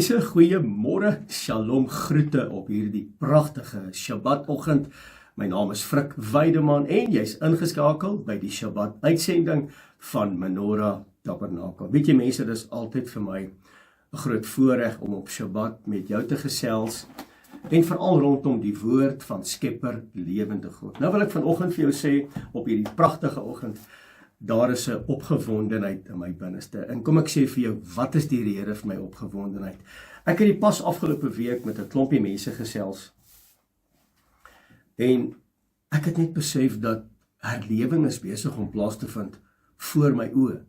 Mense, goeiemôre, shalom, groete op hierdie pragtige Shabbatoggend. My naam is Frik Weideman en jy's ingeskakel by die Shabbat uitsending van Menorah Tabernakel. Weet jy mense, dis altyd vir my 'n groot voorreg om op Shabbat met jou te gesels en veral rondom die woord van Skepper lewende God. Nou wil ek vanoggend vir jou sê, op hierdie pragtige oggend, daar is 'n opgewondenheid in my binneste. En kom ek sê vir jou, wat is die rede vir my opgewondenheid? Ek het die pas afgelope week met 'n klompie mense gesels. En ek het net besef dat herlewing is besig om plaas te vind voor my oë.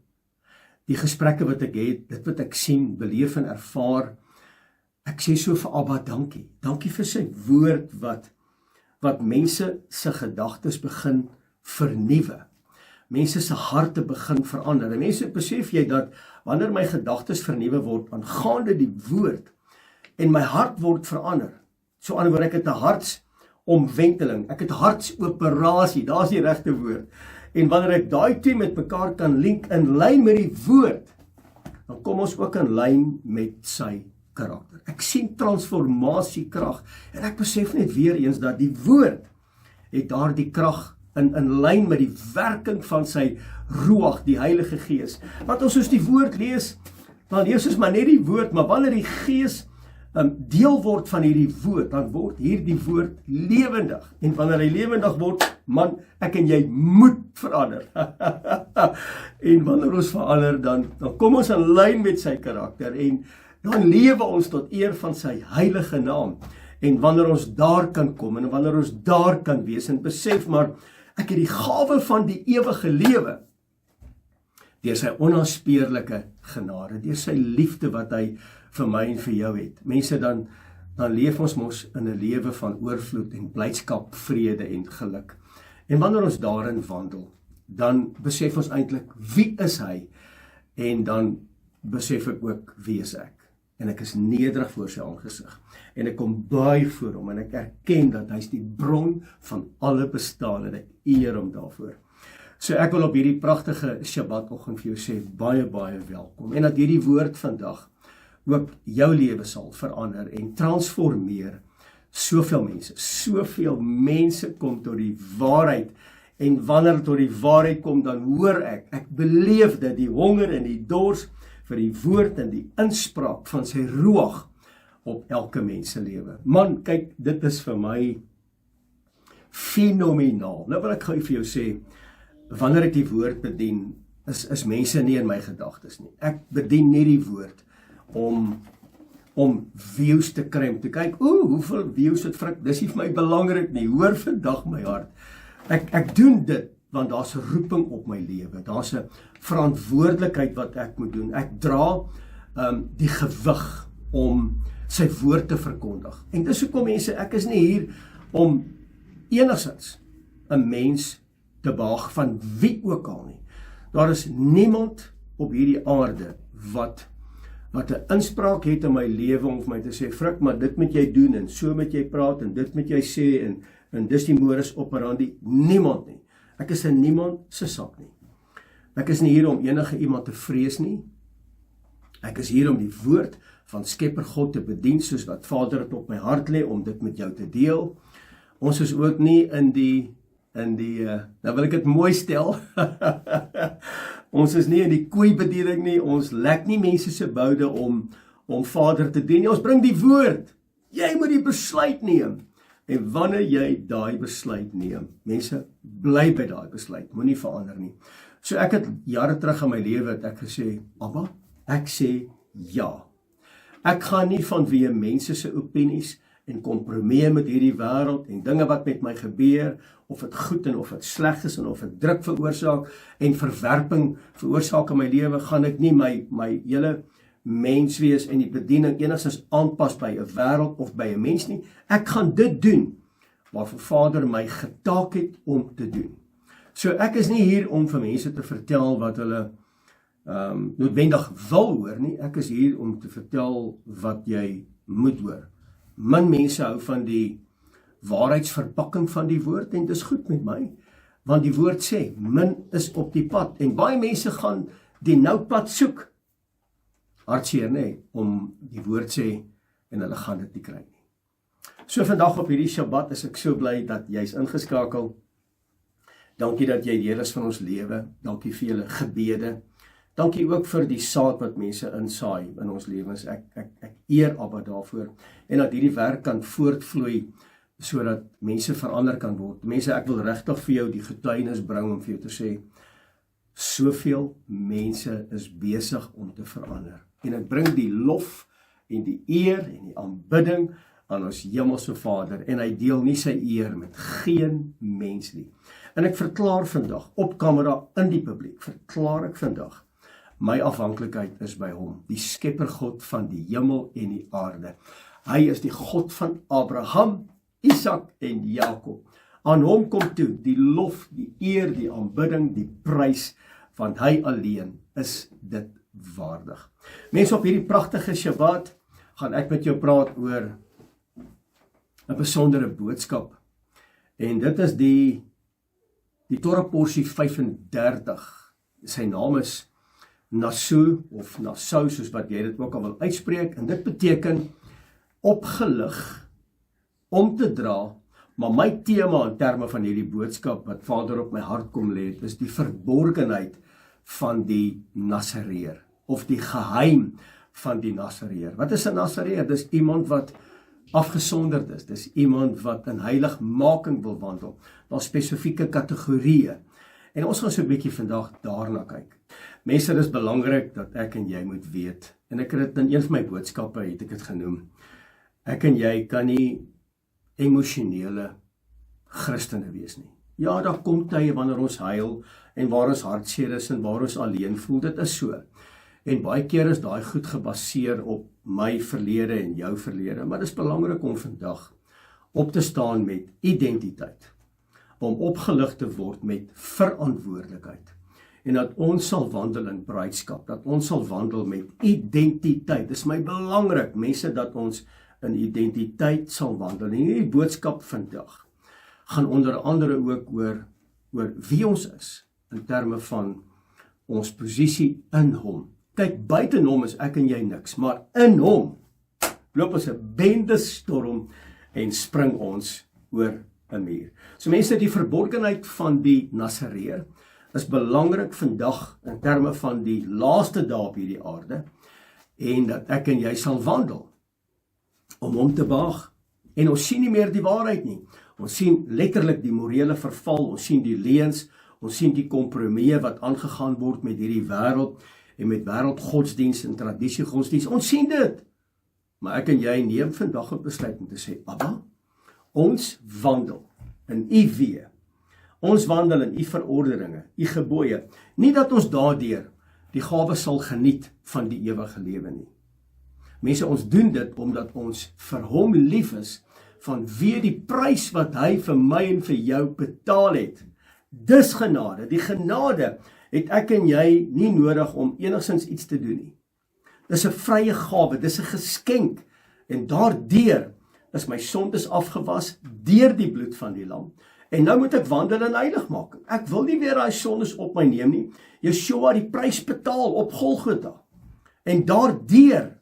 Die gesprekke wat ek het, dit wat ek sien, beleef en ervaar, ek sê so vir Abba dankie. Dankie vir sy woord wat mense se gedagtes begin vernuwe. Mense se harte begin verander. En mense, besef jy dat wanneer my gedagtes vernuwe word aangaande die woord en my hart word verander. So aan die woord, ek het 'n hartsomwenteling, ek het hartsoperasie, daar's die regte woord. En wanneer ek daai twee met mekaar kan link in lyn met die woord, dan kom ons ook in lyn met sy karakter. Ek sien transformasiekrag en ek besef net weer eens dat die woord het daardie krag in lyn met die werking van sy Ruach, die Heilige Gees. Want ons soos die woord lees, dan lees ons maar net die woord, maar wanneer die Gees deel word van hierdie woord, dan word hierdie woord lewendig. En wanneer hy lewendig word, man, ek en jy moet verander. En wanneer ons verander, dan kom ons in lyn met sy karakter en dan lewe ons tot eer van sy heilige naam. En wanneer ons daar kan kom en wanneer ons daar kan wees en besef maar, ek het die gawe van die ewige lewe deur sy onaspeurlike genade, deur sy liefde wat hy vir my en vir jou het. Mense, dan leef ons mos in 'n lewe van oorvloed en blydskap, vrede en geluk. En wanneer ons daarin wandel, dan besef ons eintlik wie is hy en dan besef ek ook wie is ek. En ek is nederig voor sy aangesig. En ek kom buig voor hom en ek erken dat hy is die bron van alle bestaan en ek eer hom daarvoor. So ek wil op hierdie pragtige Shabbatoggend vir jou sê, baie, baie welkom. En dat hierdie woord vandag ook jou lewe sal verander en transformeer. Soveel mense kom tot die waarheid. En wanneer tot die waarheid kom, dan hoor ek beleef dat die honger en die dors vir die woord en die inspraak van sy Ruach op elke mens se lewe. Man, kyk, dit is vir my fenomenaal. Nou wil ek gou vir jou sê, wanneer ek die woord bedien, is mense nie in my gedagtes nie. Ek bedien nie die woord om views te kry, om te kyk, hoeveel views het Frik, dis nie vir my belangrik nie, hoor vandag my hart. Ek doen dit, want daar's 'n roeping op my lewe, daar's 'n verantwoordelikheid wat ek moet doen. Ek dra die gewig om sy woord te verkondig. En dis hoekom mense, ek is nie hier om enigsins 'n mens te behaag van wie ook al nie. Daar is niemand op hierdie aarde wat 'n inspraak het in my lewe om vir my te sê, Frik, maar dit moet jy doen en so moet jy praat en dit moet jy sê en dis die modus operandi. Niemand nie. Ek is in niemand se sak nie. Ek is nie hier om enige iemand te vrees nie. Ek is hier om die woord van Skepper God te bedien, soos wat Vader het op my hart lê om dit met jou te deel. Ons is ook nie in die nou wil ek dit mooi stel, ons is nie in die koeibediening nie, ons lek nie mense se boude om Vader te dien nie, ons bring die woord, jy moet die besluit neem, en wanneer jy daai besluit neem, mense, bly by daai besluit, moenie verander nie. So ek het jare terug in my lewe het ek gesê, Abba, ek sê ja. Ek gaan nie vanweë mense se opinies en kompromie met hierdie wêreld en dinge wat met my gebeur, of dit goed en of dit sleg is en of dit druk veroorsaak en verwerping veroorsaak in my lewe, gaan ek nie my hele mens wees en die bediening enigstens aanpas by 'n wêreld of by 'n mens nie. Ek gaan dit doen waarvoor Vader my getaak het om te doen. So ek is nie hier om vir mense te vertel wat hulle noodwendig wil hoor nie. Ek is hier om te vertel wat jy moet hoor. Min mense hou van die waarheidsverpakking van die woord en dis goed met my, want die woord sê, min is op die pad en baie mense gaan die nou pad soek hartseer nie, om die woord sê, en hulle gaan dit nie kry nie. So vandag op hierdie Shabbat is ek so bly dat jy's ingeskakel. Dankie dat jy deel is van ons lewe. Dankie vir julle gebede. Dankie ook vir die saad wat mense insaai in ons lewens. Ek eer Abba daarvoor. En dat hierdie werk kan voortvloei, sodat mense verander kan word. Mense, ek wil regtig vir jou die getuienis bring om vir jou te sê, soveel mense is besig om te verander. En ek bring die lof en die eer en die aanbidding aan ons hemelse Vader, en hy deel nie sy eer met geen mens nie. En ek verklaar vandag, op kamera in die publiek, verklaar ek vandag, my afhanklikheid is by hom, die skepper God van die hemel en die aarde. Hy is die God van Abraham, Isak en Jakob. Aan hom kom toe die lof, die eer, die aanbidding, die prys, want hy alleen is dit waardig. Mense, op hierdie pragtige Shabbat gaan ek met jou praat oor 'n besondere boodskap. En dit is die Torah porsie 35. Sy naam is Nasu of Nasou, soos wat jy dit ook al wil uitspreek. En dit beteken opgelig, om te dra. Maar my tema in terme van hierdie boodskap wat Vader op my hart kom lê, is die verborgenheid van die Nasareer, of die geheim van die Nasareer. Wat is 'n Nasareer? Dis iemand wat afgesonderd is. Dis iemand wat in heiligmaking wil wandel. Daar's spesifieke kategorieë. En ons gaan so 'n bietjie vandag daarna kyk. Mense, dis belangrik dat ek en jy moet weet, en ek het dit in een van my boodskappe, het ek dit genoem, ek en jy kan nie emosionele Christene wees nie. Ja, daar kom tye wanneer ons huil, en waar ons hartseer is, en waar ons alleen voel, dit is so. En baie keer is daai goed gebaseer op my verlede en jou verlede, maar dit is belangrik om vandag op te staan met identiteit, om opgelig te word met verantwoordelikheid, en dat ons sal wandel in bruidskap, dat ons sal wandel met identiteit. Dit is my belangrik, mense, dat ons in identiteit sal wandel. En hierdie boodskap vandag gaan onder andere ook oor wie ons is, in terme van ons posisie in hom. Kyk, buiten hom is ek en jy niks, maar in hom loop ons 'n bendestorm en spring ons oor 'n muur. So mense, die verborgenheid van die Nasareer is belangrik vandag in terme van die laaste dae op hierdie aarde, en dat ek en jy sal wandel om hom te behaag. En ons sien nie meer die waarheid nie. Ons sien letterlik die morele verval, ons sien die leuns, ons sien die kompromieë wat aangegaan word met hierdie wêreld, en met wêreldgodsdienst en tradisiegodsdienst, ons sien dit. Maar ek en jy neem vandag 'n besluit om te sê, Abba, ons wandel in u weë, ons wandel in u verordeninge, u gebooie, nie dat ons daardeur die gawe sal geniet van die ewige lewe nie. Mense, ons doen dit omdat ons vir hom lief is, vanweë die prys wat hy vir my en vir jou betaal het. Dis genade. Die genade het ek en jy nie nodig om enigstens iets te doen nie. Dis 'n vrye gawe, dis 'n geskenk, en daardeur is my sondes afgewas deur die bloed van die lam. En nou moet ek wandel in heiligmaking. Ek wil nie weer daai sondes op my neem nie. Yeshua het die prys betaal op Golgotha. En daardeur,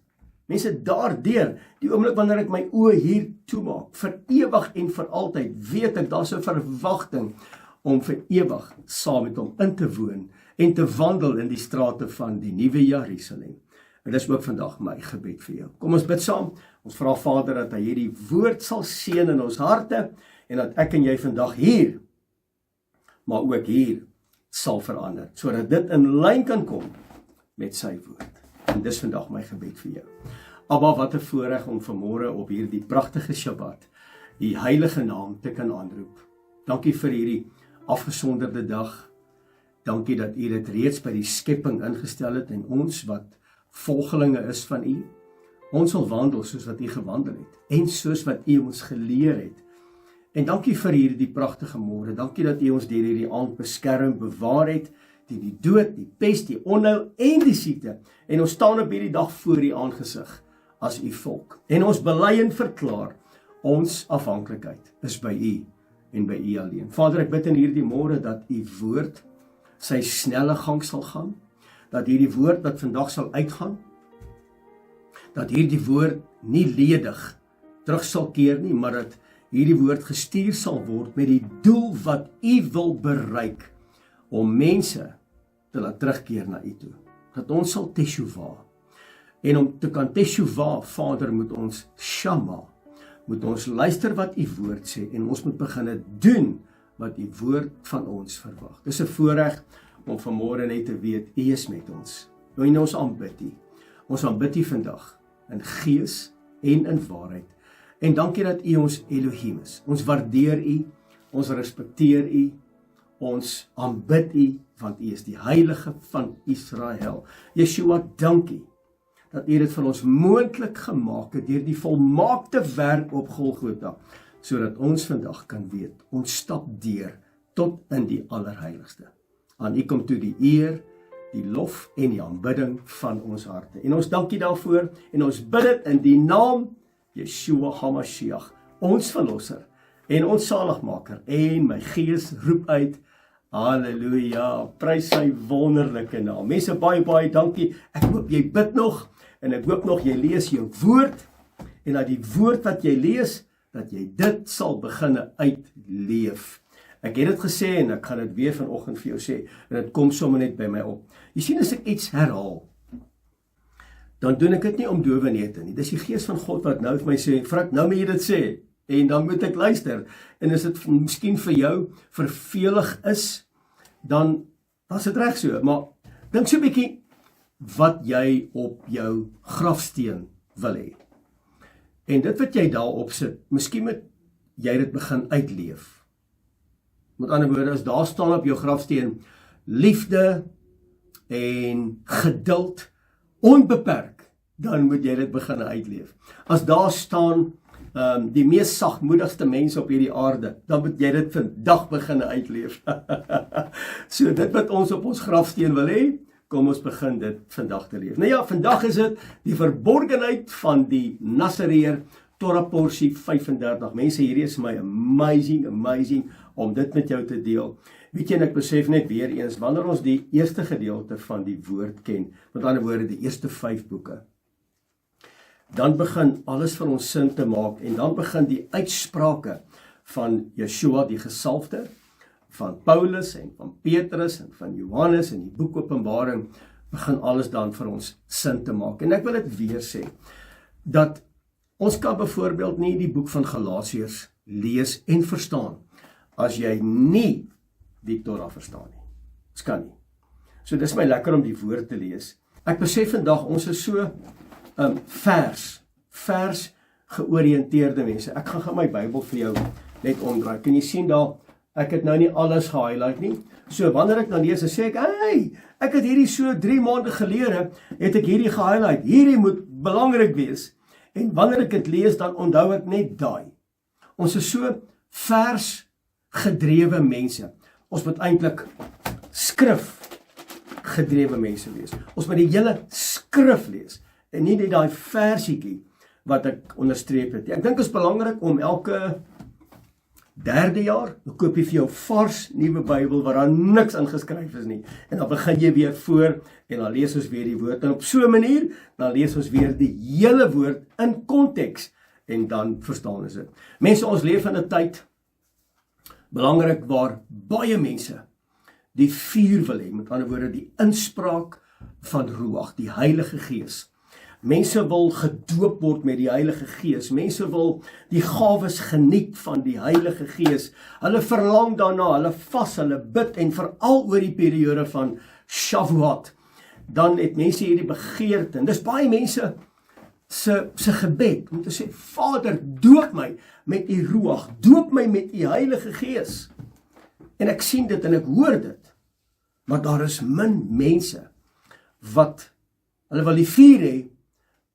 mense, daardeur, die oomblik wanneer ek my oë hier toemaak, vir ewig en vir altyd, weet ek, daar's 'n verwagting om vir ewig saam met hom in te woon en te wandel in die strate van die nuwe Jerusalem. En dis ook vandag my gebed vir jou. Kom ons bid saam. Ons vra Vader dat hy hierdie woord sal seën in ons harte, en dat ek en jy vandag hier, maar ook hier, sal verander, sodat dit in lyn kan kom met sy woord. En dis vandag my gebed vir jou. Abba, wat 'n voorreg om vanmôre op hierdie pragtige Shabbat die heilige naam te kan aanroep. Dankie vir hierdie afgesonderde dag. Dankie dat u dit reeds by die skepping ingestel het, en ons wat volgelinge is van u, ons sal wandel soos wat u gewandel het, en soos wat u ons geleer het. En dankie vir hierdie pragtige môre. Dankie dat u ons deur hierdie aand beskerm, bewaar het, teen die dood, die pes, die onheil en die siekte. En ons staan op hierdie dag voor u aangesig as u volk. En ons bely en verklaar, ons afhanklikheid is by u en by u alleen. Vader, ek bid in hierdie môre dat u woord sy snelle gang sal gaan, dat hierdie woord wat vandag sal uitgaan, dat hierdie woord nie ledig terug sal keer nie, maar dat hierdie woord gestuur sal word met die doel wat U wil bereik, om mense te laat terugkeer na U toe. Dat ons sal teshuvah. En om te kan teshuvah, Vader, moet ons shama, moet ons luister wat U woord sê, en ons moet begin doen wat U woord van ons verwag. Dis 'n voorreg om vanmôre net te weet, U is met ons. En ons aanbid U. Ons aanbid U vandag, in gees en in waarheid. En dankie dat U ons Elohim is. Ons waardeer U, ons respekteer U, ons aanbid U, want U is die Heilige van Israel. Yeshua, dankie dat U dit vir ons moontlik gemaak het deur die volmaakte werk op Golgotha, sodat ons vandag kan weet, ons stap deur tot in die allerheiligste. Aan U kom toe die eer, die lof en die aanbidding van ons harte. En ons dankie daarvoor en ons bid dit in die naam Yeshua HaMashiach, ons verlosser en ons saligmaker. En my gees roep uit, halleluja, prys sy wonderlike naam. Mense, baie dankie. Ek hoop jy bid nog en ek hoop nog jy lees jou woord en dat die woord wat jy lees, dat jy dit sal beginne uitleef. Ek het dit gesê en ek gaan dit weer vanoggend vir jou sê en dit kom sommer net by my op. Jy sien, as ek iets herhaal, dan doen ek dit nie om dowe neete nie. Dis die gees van God wat nou vir my sê, Frik, nou moet jy dit sê, en dan moet ek luister. En as dit miskien vir jou vervelig is, dan is dit reg so. Maar dink so 'n bietjie wat jy op jou grafsteen wil hê. En dit wat jy daarop sit, miskien moet jy dit begin uitleef. Met ander woorde, as daar staan op jou grafsteen, liefde en geduld, onbeperk, dan moet jy dit begin uitleef. As daar staan, die mees sagmoedigste mense op hierdie aarde, dan moet jy dit vandag begin uitleef. So dit wat ons op ons grafsteen wil hê, kom ons begin dit vandag te leef. Nou ja, vandag is dit die verborgenheid van die Nasareer, Torah porsie 35. Mense, hierdie is my amazing om dit met jou te deel. Weet jy, en ek besef net weer eens, wanneer ons die eerste gedeelte van die woord ken, met ander woorde die eerste 5 boeke, dan begin alles vir ons sin te maak, en dan begin die uitsprake van Yeshua die gesalfde, van Paulus en van Petrus en van Johannes en die boek Openbaring, begin alles dan vir ons sin te maak. En ek wil dit weer sê, dat ons kan byvoorbeeld nie die boek van Galasiërs lees en verstaan, as jy nie die Torah verstaan nie. Dit kan nie. So dis my lekker om die woord te lees. Ek besef vandag, ons is so vers georiënteerde mense. Ek gaan my Bybel vir jou net omdraai. Kan jy sien daar, ek het nou nie alles gehighlight nie. So wanneer ek dan lees, dan sê ek, hey, ek het hierdie so 3 maande gelede, het ek hierdie gehighlight. Hierdie moet belangrik wees. En wanneer ek dit lees, dan onthou ek net daai. Ons is so vers gedrewe mense. Ons moet eintlik skrif gedrewe mense wees. Ons moet die hele skrif lees. En nie net daai versietjie wat ek onderstreep het. Ek dink dit is belangrik om elke 3de jaar, dan koop jy vir jou vars nuwe Bybel waar daar niks ingeskryf is nie. En dan begin jy weer voor en dan lees ons weer die woord. En op so 'n manier, dan lees ons weer die hele woord in konteks en dan verstaan ons dit. Mense, ons leef in 'n tyd, belangrik, waar baie mense die vuur wil hê, met ander woorde die inspraak van Ruach, die Heilige Gees. Mense wil gedoop word met die Heilige Gees. Mense wil die gawes geniet van die Heilige Gees. Hulle verlang daarna, hulle vas, hulle bid, en veral oor die periode van Shavuot. Dan het mense hierdie begeerte, en dis baie mense se gebed, om te sê, Vader, doop my met U Ruach, doop my met U Heilige Gees. En ek sien dit en ek hoor dit, maar daar is min mense wat, hulle wil die vuur hê,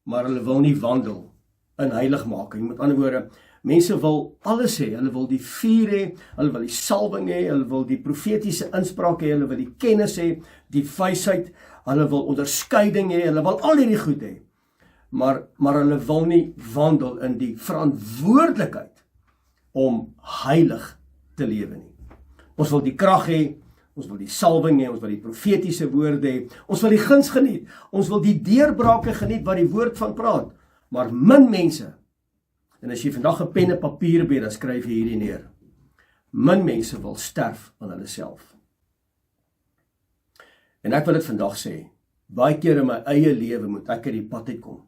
maar hulle wil nie wandel in heiligmaking. Met ander woorde, mense wil alles hê. Hulle wil die vuur hê, hulle wil die salwing hê, hulle wil die profetiese inspraak hê, hulle wil die kennis hê, die wysheid, hulle wil onderskeiding hê, hulle wil al hierdie goed hê. Maar hulle wil nie wandel in die verantwoordelikheid om heilig te lewe nie. Ons wil die krag hê, ons wil die salwing hê, ons wil die profetiese woorde hê, ons wil die guns geniet, ons wil die deurbrake geniet wat die woord van praat, maar min mense, en as jy vandag 'n pen en papier by, dan skryf jy hierdie neer, min mense wil sterf aan hulle self. En ek wil dit vandag sê, baie keer in my eie lewe moet ek uit die pad uitkom,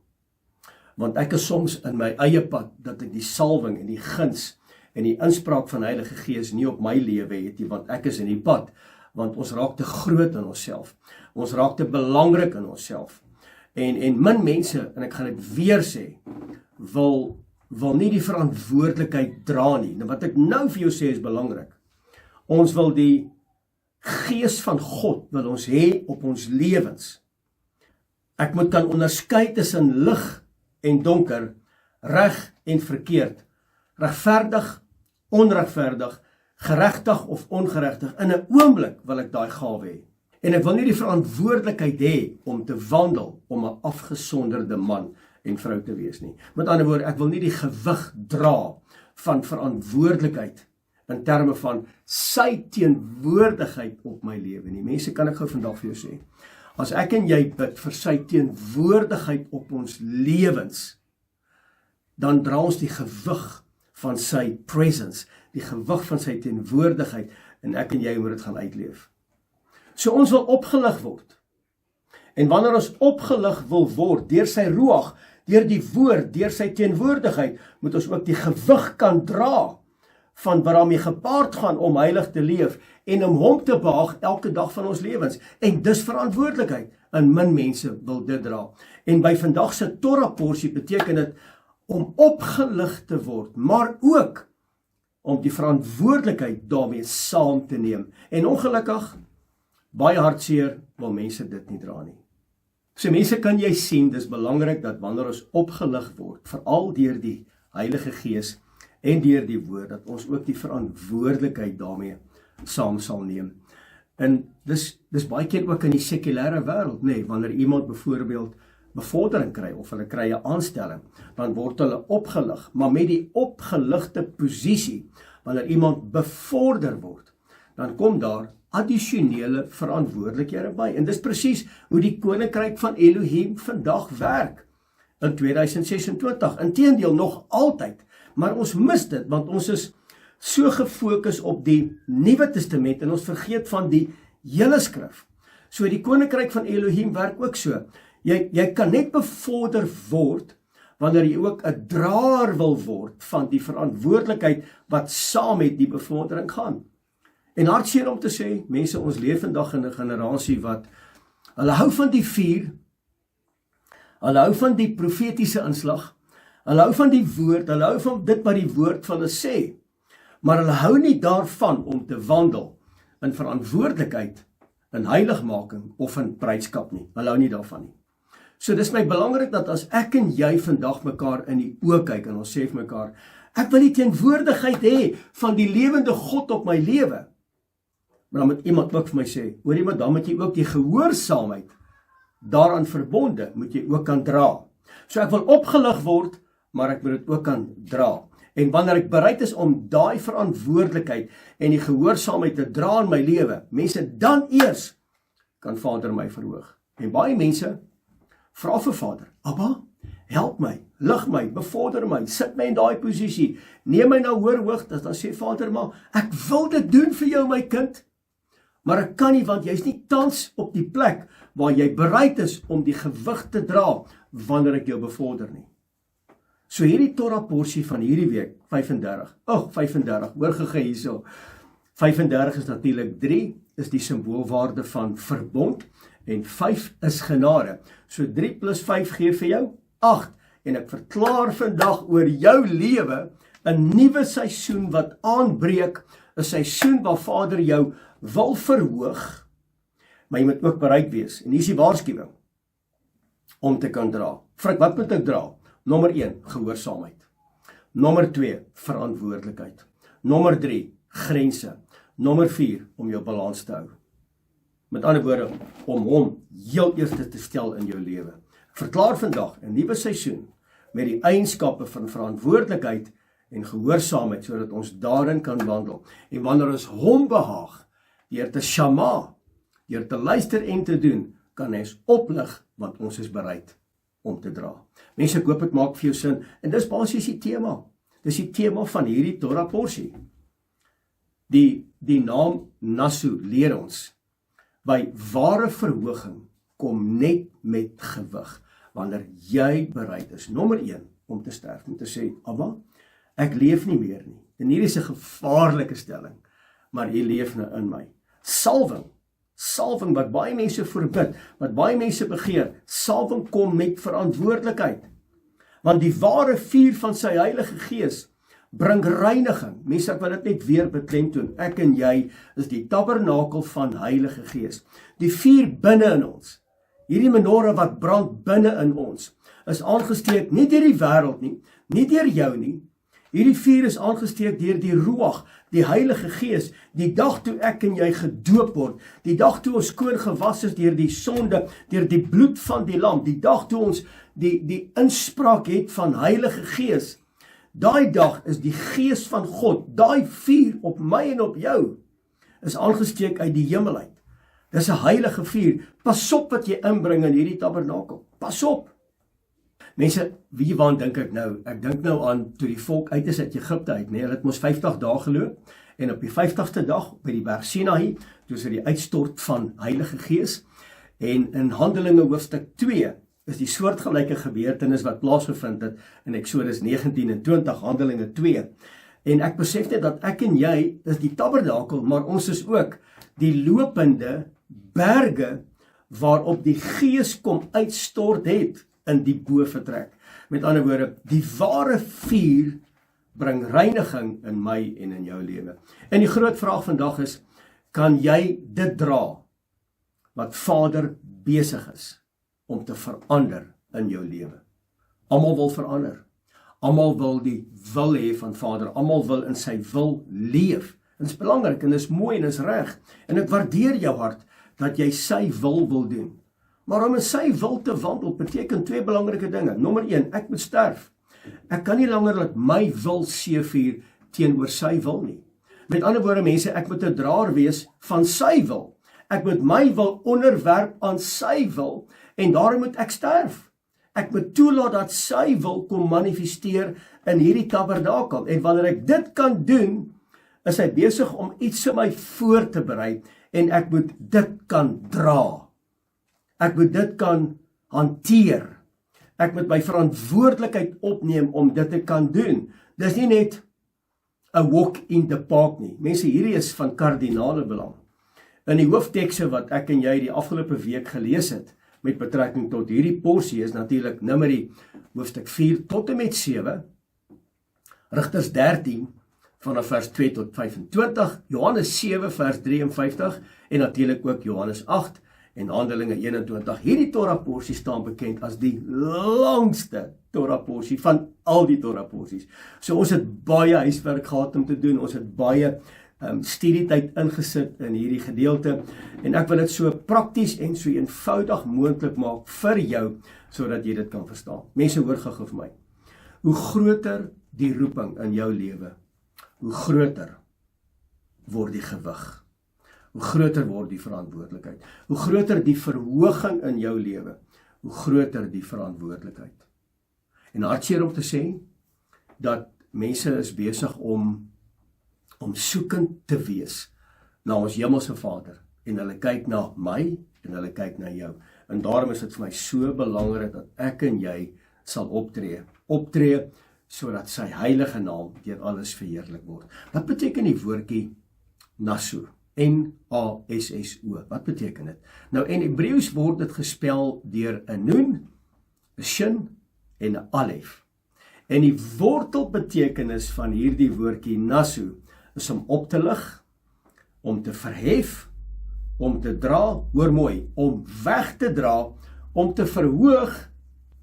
want ek is soms in my eie pad, dat ek die salwing en die guns en die inspraak van die Heilige Gees nie op my lewe het nie, want ek is in die pad, want ons raak te groot in onsself, ons raak te belangrik in onsself, en min mense, en ek gaan dit weer sê, wil nie die verantwoordelikheid dra nie. Nou wat ek nou vir jou sê is belangrik, ons wil die Gees van God, wil ons hê op ons lewens. Ek moet kan onderskei tussen lig en donker, reg en verkeerd, regverdig, onregverdig, geregtig of ongeregtig. In 'n oomblik wil ek daai gawe hê. En ek wil nie die verantwoordelikheid hê om te wandel om 'n afgesonderde man en vrou te wees nie. Met ander woorde, ek wil nie die gewig dra van verantwoordelikheid in terme van sy teenwoordigheid op my lewe nie. Mense, kan ek gou vandag vir jou sê, as ek en jy bid vir sy teenwoordigheid op ons lewens, dan dra ons die gewig van sy presence, die gewig van sy teenwoordigheid, en ek en jy moet dit gaan uitleef. So ons wil opgelig word. En wanneer ons opgelig wil word deur sy ruach, deur die woord, deur sy teenwoordigheid, moet ons ook die gewig kan dra van wat daarmee gepaard gaan om heilig te leef en om hom te behaag elke dag van ons lewens. En dis verantwoordelikheid. En min mense wil dit dra. En by vandag se Torah porsie beteken dit om opgelig te word, maar ook om die verantwoordelikheid daarmee saam te neem. En ongelukkig, baie hartseer wil mense dit nie dra nie. So mense, kan jy sien, dis belangrik dat wanneer ons opgelig word, veral deur die Heilige Gees en deur die woord, dat ons ook die verantwoordelikheid daarmee saam sal neem. En dis baie keer ook in die sekulêre wêreld, nee, wanneer iemand byvoorbeeld bevordering kry, of hulle kry 'n aanstelling, dan word hulle opgelig, maar met die opgeligte posisie, wanneer iemand bevorder word, dan kom daar addisionele verantwoordelikhede by. En dis presies hoe die koninkryk van Elohim vandag werk, in 2026, inteendeel nog altyd, maar ons mis dit, want ons is so gefokus op die Nuwe Testament, en ons vergeet van die hele skrif. So die koninkryk van Elohim werk ook so. Jy kan net bevorder word, wanneer jy ook 'n draer wil word van die verantwoordelikheid wat saam met die bevordering gaan. En hartseer om te sê, mense, ons leef vandag in 'n generasie wat, hulle hou van die vuur, hulle hou van die profetiese inslag, hulle hou van die woord, hulle hou van dit wat die woord van hulle sê, maar hulle hou nie daarvan om te wandel in verantwoordelikheid, in heiligmaking of in bruidskap nie. Hulle hou nie daarvan nie. So dis my belangrik dat as ek en jy vandag mekaar in die oë kyk en ons sê vir mekaar, ek wil die teenwoordigheid hê van die lewende God op my lewe. Maar dan moet iemand ook vir my sê, hoor jy, maar dan moet jy ook die gehoorsaamheid daaraan verbonde, moet jy ook kan dra. So ek wil opgelig word, maar ek moet dit ook kan dra. En wanneer ek bereid is om daai verantwoordelikheid en die gehoorsaamheid te dra in my lewe, mense, dan eers kan Vader my verhoog. En baie mense vra vir Vader, Abba, help my, lig my, bevorder my, sit my in daai posisie, neem my na hoër hoogte, dan sê Vader, maar ek wil dit doen vir jou, my kind, maar ek kan nie, want jy is nie tans op die plek waar jy bereid is om die gewig te dra, wanneer ek jou bevorder nie. So hierdie Torah porsie van hierdie week, 35, hoor gege hierso, 35 is natuurlik 3, is die symboolwaarde van verbond, en 5 is genade. So 3 plus 5 gee vir jou 8, en ek verklaar vandag oor jou lewe, 'n nuwe seisoen wat aanbreek, 'n seisoen waar Vader jou wil verhoog, maar jy moet ook bereid wees, en hier is die waarskuwing, om te kan dra. Frik, wat moet ek dra? Nommer 1, gehoorsaamheid. Nommer 2, verantwoordelikheid. Nommer 3, grense. Nommer 4, om jou balans te hou. Met ander woorde, om hom heel eerste te stel in jou lewe. Verklaar vandag 'n nuwe seisoen met die eienskappe van verantwoordelikheid en gehoorsaamheid, sodat ons daarin kan wandel. En wanneer ons hom behaag, deur te shama, deur te luister en te doen, kan ons oplig, want ons is bereid om te dra. Mense, ek hoop dit maak vir jou sin, en dis basies die tema. Dis die tema van hierdie Torah porsie. Die naam Nasu leer ons, by ware verhoging kom net met gewig, wanneer jy bereid is, nommer 1, om te sterf, om te sê, Abba, ek leef nie meer nie. En hier is 'n gevaarlike stelling, maar jy leef nou in my. Salwing wat baie mense voorbid, wat baie mense begeer, salwing kom met verantwoordelikheid. Want die ware vuur van sy Heilige Gees bring reiniging. Mense, ek wil dit net weer beklemtoon. Ek en jy is die tabernakel van Heilige Gees. Die vuur binne in ons, hierdie menorah wat brand binne in ons, is aangesteek nie deur die wêreld nie, nie deur jou nie. Hierdie vuur is aangesteek deur die Ruach, die Heilige Gees, die dag toe ek en jy gedoop word, die dag toe ons skoon gewas is deur die sonde, deur die bloed van die lam, die dag toe ons die inspraak het van Heilige Gees. Daai dag is die Gees van God, daai vuur op my en op jou, is aangesteek uit die hemel uit. Dis 'n heilige vuur. Pas op wat jy inbring in hierdie tabernakel. Pas op. Mense, wie waan dink ek nou? Ek dink nou aan toe die volk uit is uit Egipte uit, nee, hulle het mos 50 dae geloop, en op die 50ste dag, by die berg Sinaï, toe is die uitstort van Heilige Gees, en in Handelinge hoofstuk 2, is die soortgelyke gebeurtenis wat plaasgevind het, in Eksodus 19 en 20, Handelinge 2, en ek besef net dat ek en jy is die tabernakel, maar ons is ook die lopende berge, waarop die Gees kom uitstort het, in die bovertrek. Met ander woorde, die ware vuur bring reiniging in my en in jou lewe. En die groot vraag vandag is, kan jy dit dra, wat Vader besig is, om te verander in jou lewe? Almal wil verander. Almal wil die wil hê van Vader. Almal wil in sy wil leef. En dit is belangrik, en dit is mooi, en dit is reg. En ek waardeer jou hart, dat jy sy wil doen. Maar om in sy wil te wandel, beteken 2 belangrike dinge. Nommer 1, ek moet sterf. Ek kan nie langer laat my wil seevier teenoor sy wil nie. Met ander woorde, mense, ek moet 'n draer wees van sy wil. Ek moet my wil onderwerp aan sy wil, en daarom moet ek sterf. Ek moet toelaat dat sy wil kom manifesteer in hierdie tabernakel. En wanneer ek dit kan doen, is hy besig om iets in my voor te berei, en ek moet dit kan dra. Ek moet dit kan hanteer. Ek moet my verantwoordelikheid opneem om dit te kan doen. Dis nie net 'n walk in the park nie. Mense, hierdie is van kardinale belang. In die hooftekste wat ek en jy die afgelope week gelees het, met betrekking tot hierdie porsie, is natuurlik Numeri hoofstuk 4 tot en met 7, Rigters 13 vanaf vers 2 tot 25, Johannes 7 vers 53 en natuurlik ook Johannes 8 en Handelinge 21. Hierdie Torah porsie staan bekend as die langste Torah porsie van al die Torah porsies. So ons het baie huiswerk gehad om te doen, ons het baie studietyd ingesit in hierdie gedeelte, en ek wil dit so prakties en so eenvoudig moontlik maak vir jou, sodat jy dit kan verstaan. Mense, hoor gou vir my. Hoe groter die roeping in jou lewe, hoe groter word die gewig. Hoe groter word die verantwoordelikheid. Hoe groter die verhoging in jou lewe, hoe groter die verantwoordelikheid. En hartseer om te sê, dat mense is besig om soekend te wees na ons hemelse Vader, en hulle kyk na my, en hulle kyk na jou. En daarom is dit vir my so belangrik, dat ek en jy sal optree, sodat sy heilige naam deur alles verheerlik word. Wat beteken die woordjie Nasu? N-A-S-S-O. Wat beteken dit? Nou, in Hebreëus word dit gespel deur 'n Nun, 'n Shin en 'n Alef. En die wortelbetekenis van hierdie woordjie Nasu is om op te lig, om te verhef, om te dra, hoor mooi, om weg te dra, om te verhoog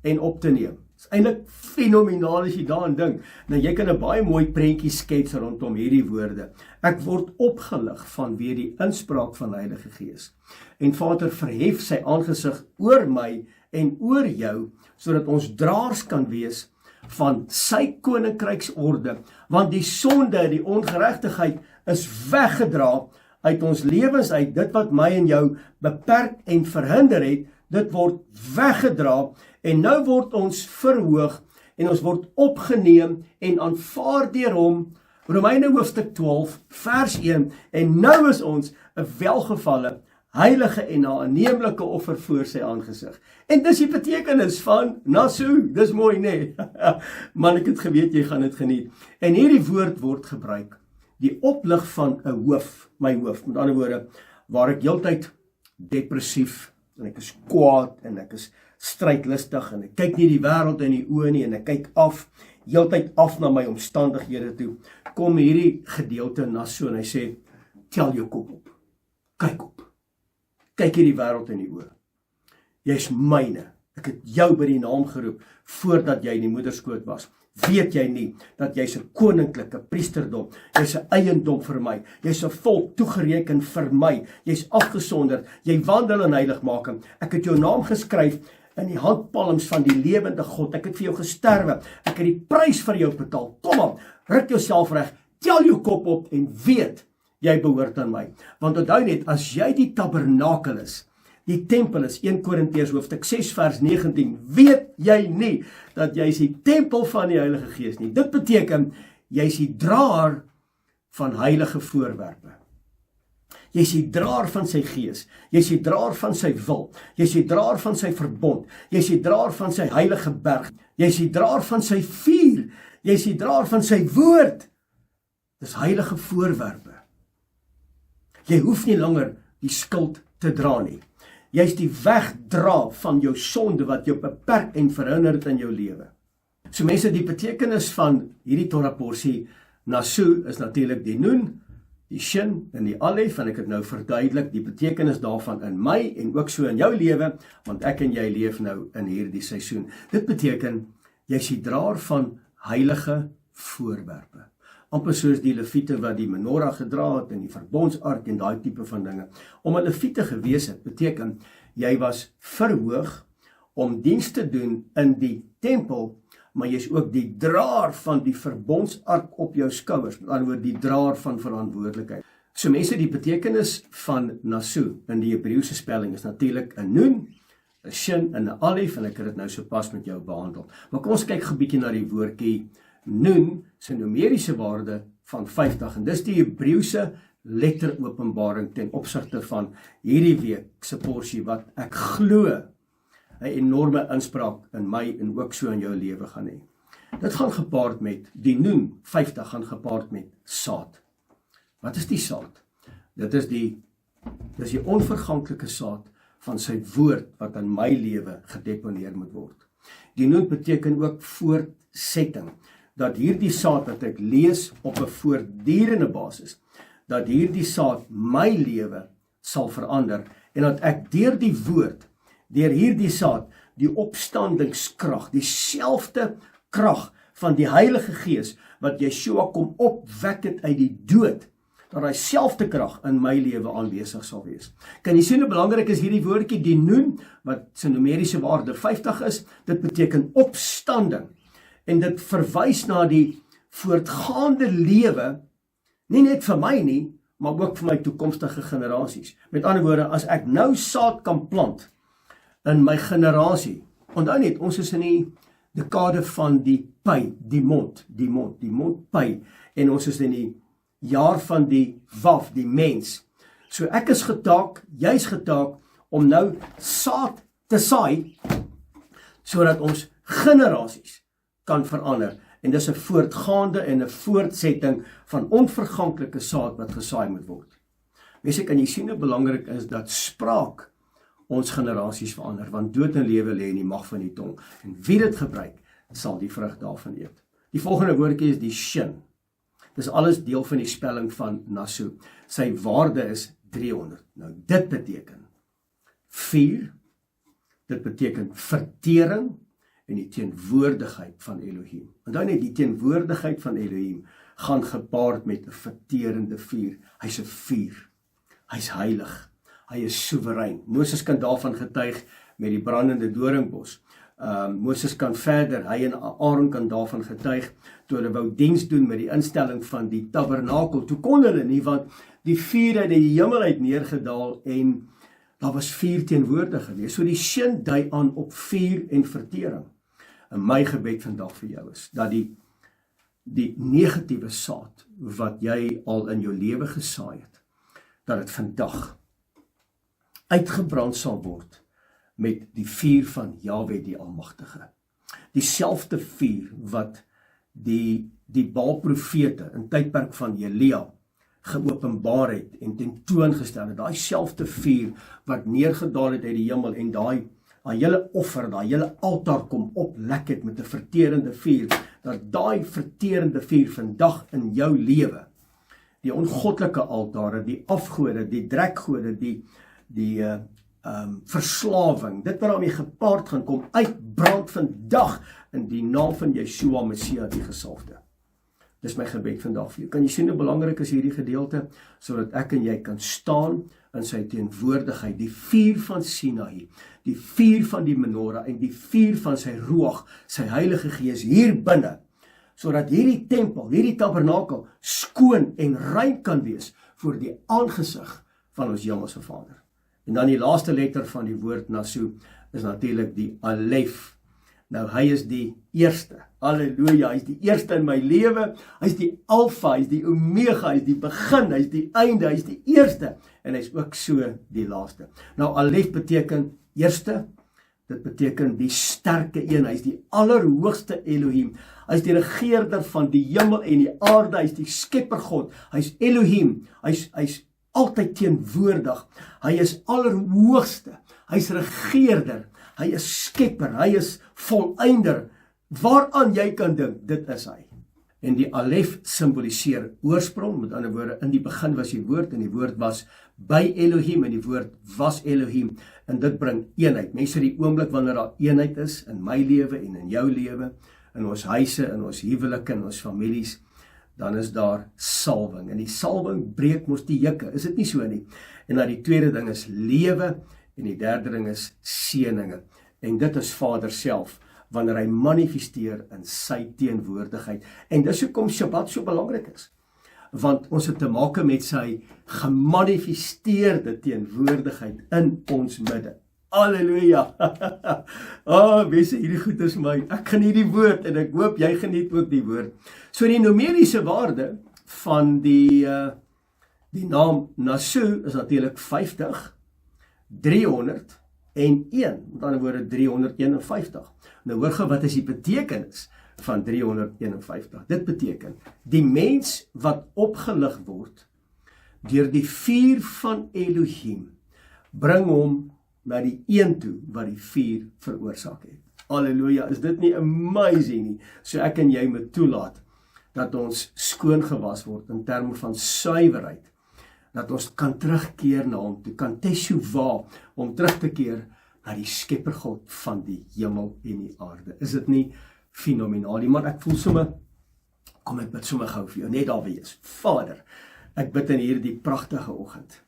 en op te neem. Dit is eintlik fenomenaal as jy daaraan dink. Nou, jy kan 'n baie mooi prentjie skets rondom hierdie woorde. Ek word opgelig vanweë die inspraak van die Heilige Gees. En Vader verhef sy aangesig oor my en oor jou, sodat ons draers kan wees van sy koninkryksorde, want die sonde, die ongeregtigheid is weggedra uit ons lewens uit, dit wat my en jou beperk en verhinder het, dit word weggedra en nou word ons verhoog en ons word opgeneem en aanvaar deur hom. Romeine hoofstuk 12 vers 1 en nou is ons 'n welgevalle, heilige en aanneemlike offer voor sy aangesig. En dis die betekenis van nasu, dis mooi nee. Man, ek het geweet jy gaan dit geniet. En hierdie woord word gebruik, die oplig van 'n hoof, my hoof, met ander woorde, waar ek heeltyd depressief en ek is kwaad en ek is strydlustig en ek kyk nie die wêreld in die oë nie en ek kyk heeltyd af na my omstandighede toe, kom hierdie gedeelte na so en hy sê, tel jou kop op, kyk hierdie wêreld in die oë. Jy's myne, ek het jou by die naam geroep, voordat jy in die moederskoot was. Weet jy nie, dat jy's 'n koninklike priesterdom, jy's 'n eiendom vir my, jy's 'n volk toegereken vir my, jy's afgesonderd, jy wandel in heiligmaking, ek het jou naam geskryf in die handpalms van die lewende God, ek het vir jou gesterwe, ek het die prys vir jou betaal, kom op, ruk jouself reg, tel jou kop op en weet, jy behoort aan my, want onthou net, as jy die tabernakel is, die tempel is, 1 Korintiërs hoofstuk 6 vers 19, weet jy nie, dat jy is die tempel van die Heilige Gees nie, dit beteken, jy is die draer van heilige voorwerpe, jy is die draer van sy gees, jy is die draer van sy wil, jy is die draer van sy verbond, jy is die draer van sy heilige berg, jy is die draer van sy vuur, jy is die draer van sy woord, dis heilige voorwerpe, jy hoef nie langer die skuld te dra nie, jy is die wegdra van jou sonde wat jou beperk en verhinder het in jou lewe. So mense, die betekenis van hierdie Torah porsie, nasu, is natuurlik die nun, die shin en die alef, en ek het nou verduidelik die betekenis daarvan in my en ook so in jou lewe, want ek en jy leef nou in hierdie seisoen. Dit beteken, jy is die draer van heilige voorwerpe. Amper soos die leviete wat die menorah gedra het en die verbondsark en daai tipe van dinge. Om 'n leviete gewees het, beteken, jy was verhoog om diens te doen in die tempel, maar jy is ook die draer van die verbondsark op jou skouers, met ander woorde die draer van verantwoordelikheid. So mense, die betekenis van nasu in die Hebreëse spelling is natuurlik 'n nun, 'n shin en 'n alef, en ek het dit nou sopas met jou behandel. Maar kom ons kyk 'n bietjie na die woordjie nun, sy numeriese waarde van 50, en dis die Hebreëse letteropenbaring ten opsigte van hierdie week se porsie wat ek glo 'n enorme inspraak in my en ook so in jou lewe gaan hê. Dit gaan gepaard met, die nun 50 gaan gepaard met saad. Wat is die saad? Dis die onverganklike saad van sy woord wat in my lewe gedeponeer moet word. Die nun beteken ook voortsetting, dat hierdie saad wat ek lees op 'n voortdurende basis, dat hierdie saad my lewe sal verander, en dat ek deur die woord, deur hierdie saad, die opstandingskrag, dieselfde krag van die Heilige Gees, wat Yeshua kom opwek het uit die dood, dat hy selfde krag in my lewe aanwesig sal wees. Kan jy sien hoe belangrik is hierdie woordjie, die nun, wat sy numeriese waarde 50 is, dit beteken opstanding, en dit verwys na die voortgaande lewe, nie net vir my nie, maar ook vir my toekomstige generasies. Met ander woorde, as ek nou saad kan plant in my generasie, onthou net, ons is in die dekade van die py, die mondpy, en ons is in die jaar van die waf, die mens. So ek is getaak, jy's getaak, om nou saad te saai, sodat ons generasies kan verander, en dis 'n voortgaande en 'n voortsetting van onverganklike saad wat gesaai moet word. Mense, kan jy sien hoe belangrik is dat spraak ons generasies verander, want dood en lewe lê in die mag van die tong, en wie dit gebruik, sal die vrug daarvan eet. Die volgende woordjie is die shin. Dis alles deel van die spelling van nasu. Sy waarde is 300. Nou dit beteken vuur, dit beteken vertering, en die teenwoordigheid van Elohim. Onthou net, die teenwoordigheid van Elohim gaan gepaard met 'n verterende vuur. Hy's 'n vuur. Hy's heilig. Hy is soewerein. Moses kan daarvan getuig met die brandende doringbos. Moses kan verder, hy en Aaron kan daarvan getuig, toe hulle wou diens doen met die instelling van die tabernakel, toe kon hulle nie, want die vuur het die hemel uit neergedaal en daar was vuur teenwoordig gewees. So die sin dui aan op vuur en vertering. En my gebed vandag vir jou is, dat die negatiewe saad, wat jy al in jou lewe gesaai het, dat het vandag uitgebrand sal word, met die vuur van Jahwe die Almagtige. Dieselfde vuur wat die Baal-profete in tydperk van Elia geopenbaar het en tentoongestel het, daai selfde vuur wat neergedaal het uit die hemel en daai hele offer, daai hele altaar kom oplek het met 'n verterende vuur, dat daai verterende vuur vandag in jou lewe, die ongoddelike altare, die afgode, die drekgode, die verslawing, dit wat daarmee gepaard gaan kom, uitbrand vandag in die naam van Yeshua Messia die gesalfde. Dis my gebed vandag vir jou. Kan jy sien hoe belangrik is hierdie gedeelte, sodat ek en jy kan staan in sy teenwoordigheid, die vuur van Sinai, die vuur van die menorah en die vuur van sy Ruach, sy Heilige Gees hier binne, sodat hierdie tempel, hierdie tabernakel skoon en rein kan wees voor die aangesig van ons Hemelse Vader. En dan die laaste letter van die woord Nasu is natuurlik die Alef. Nou hy is die eerste, halleluja, hy is die eerste in my lewe, hy is die Alfa, hy is die Omega, hy is die begin, hy is die einde, hy is die eerste, en hy is ook so die laaste. Nou Alef beteken eerste, dit beteken die sterke een, hy is die allerhoogste Elohim, hy is die regeerder van die hemel en die aarde, hy is die skeppergod, hy is Elohim, hy is altyd teenwoordig, hy is allerhoogste, hy is regeerder, hy is skepper, hy is voleinder, waaraan jy kan dink, dit is hy. En die Alef symboliseer oorsprong, met ander woorde, in die begin was die woord, en die woord was by Elohim, en die woord was Elohim, en dit bring eenheid. Mense, die oomblik wanneer daar eenheid is, in my lewe en in jou lewe, in ons huise, in ons huwelike, in ons families, dan is daar salwing, en die salwing breek mos die jukke, is dit nie so nie? En dan die tweede ding is lewe, en die derde ding is seëninge, en dit is Vader self, wanneer hy manifesteer in sy teenwoordigheid, en dis hoekom Shabbat so belangrik is, want ons het te maak met sy gemanifesteerde teenwoordigheid in ons midde. Halleluja! Mense, hierdie goed is my, ek geniet die woord, en ek hoop jy geniet ook die woord. So die numeriese waarde van die naam Nasu is natuurlik 50, 300 en 1, met ander woorde 351. Nou hoor gou, wat is die betekenis van 351? Dit beteken, die mens wat opgelig word deur die vuur van Elohim, bring hom na die een toe wat die vuur veroorsaak het. Halleluja, is dit nie amazing nie? So ek en jy moet toelaat dat ons skoon gewas word in terme van suiwerheid, dat ons kan terugkeer na hom toe, kan teshuva, om terug te keer na die skeppergod van die hemel en die aarde. Is dit nie fenomenaal nie? Maar ek voel sommer, kom ek bid sommer gou vir jou, net daar wees. Vader, ek bid in hierdie pragtige oggend,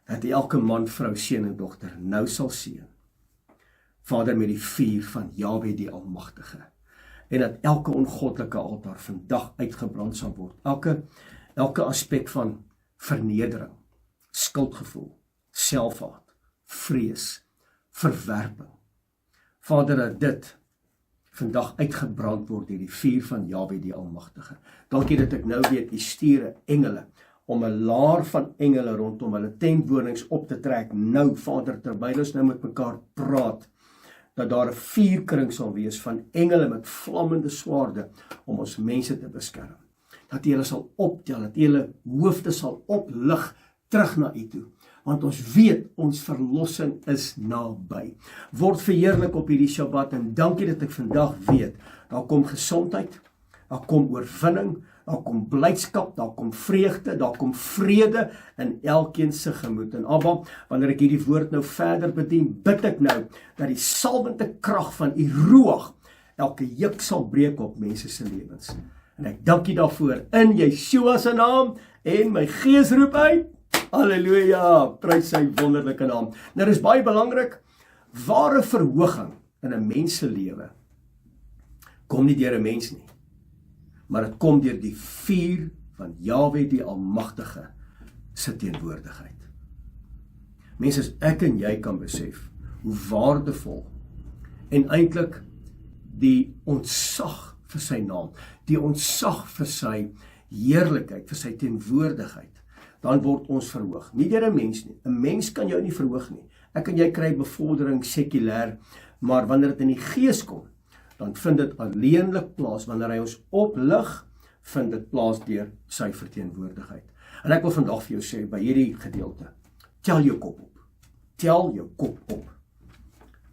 dat elke man, vrou, seun en dogter nou sal seën. Vader, met die vuur van Jahwe die Almagtige, en dat elke ongoddelike altaar vandag uitgebrand sal word. Elke aspek van vernedering, skuldgevoel, selfhaat, vrees, verwerping. Vader, dat dit vandag uitgebrand word deur die vuur van Jahwe die Almagtige. Dankie dat ek nou weet, U stuur engele, om 'n laar van engele rondom hulle tentwonings op te trek, nou Vader, terwyl ons nou met mekaar praat, dat daar 'n vuurkring sal wees van engele met vlammende swaarde, om ons mense te beskerm. Dat U hulle sal optel, dat U hulle hoofde sal oplig, terug na U toe. Want ons weet, ons verlossing is naby. Word verheerlik op hierdie Shabbat, en dankie dat ek vandag weet, daar kom gesondheid, daar kom oorwinning, daar kom blydskap, daar kom vreugde, daar kom vrede in elkeen se gemoed. En Abba, wanneer ek hierdie woord nou verder bedien, bid ek nou, dat die salwende krag van U Ruach, elke juk sal breek op mense se lewens. En ek dank U daarvoor, in Yeshua se naam, en my gees roep uit, halleluja, prys sy wonderlike naam. Nou, dis baie belangrik, ware verhoging in 'n mens se lewe kom nie deur 'n mens nie, maar dit kom deur die vuur van Jahwe die Almagtige se teenwoordigheid. Mense, as ek en jy kan besef hoe waardevol en eintlik die ontzag vir sy naam, die ontzag vir sy heerlikheid, vir sy teenwoordigheid, dan word ons verhoog. Nie deur 'n mens nie. 'n Mens kan jou nie verhoog nie. Ek en jy kry bevordering sekulêr, maar wanneer dit in die gees kom, dan vind dit alleenlik plaas. Wanneer hy ons oplig, vind dit plaas deur sy verteenwoordigheid. En ek wil vandag vir jou sê, by hierdie gedeelte, tel jou kop op. Tel jou kop op.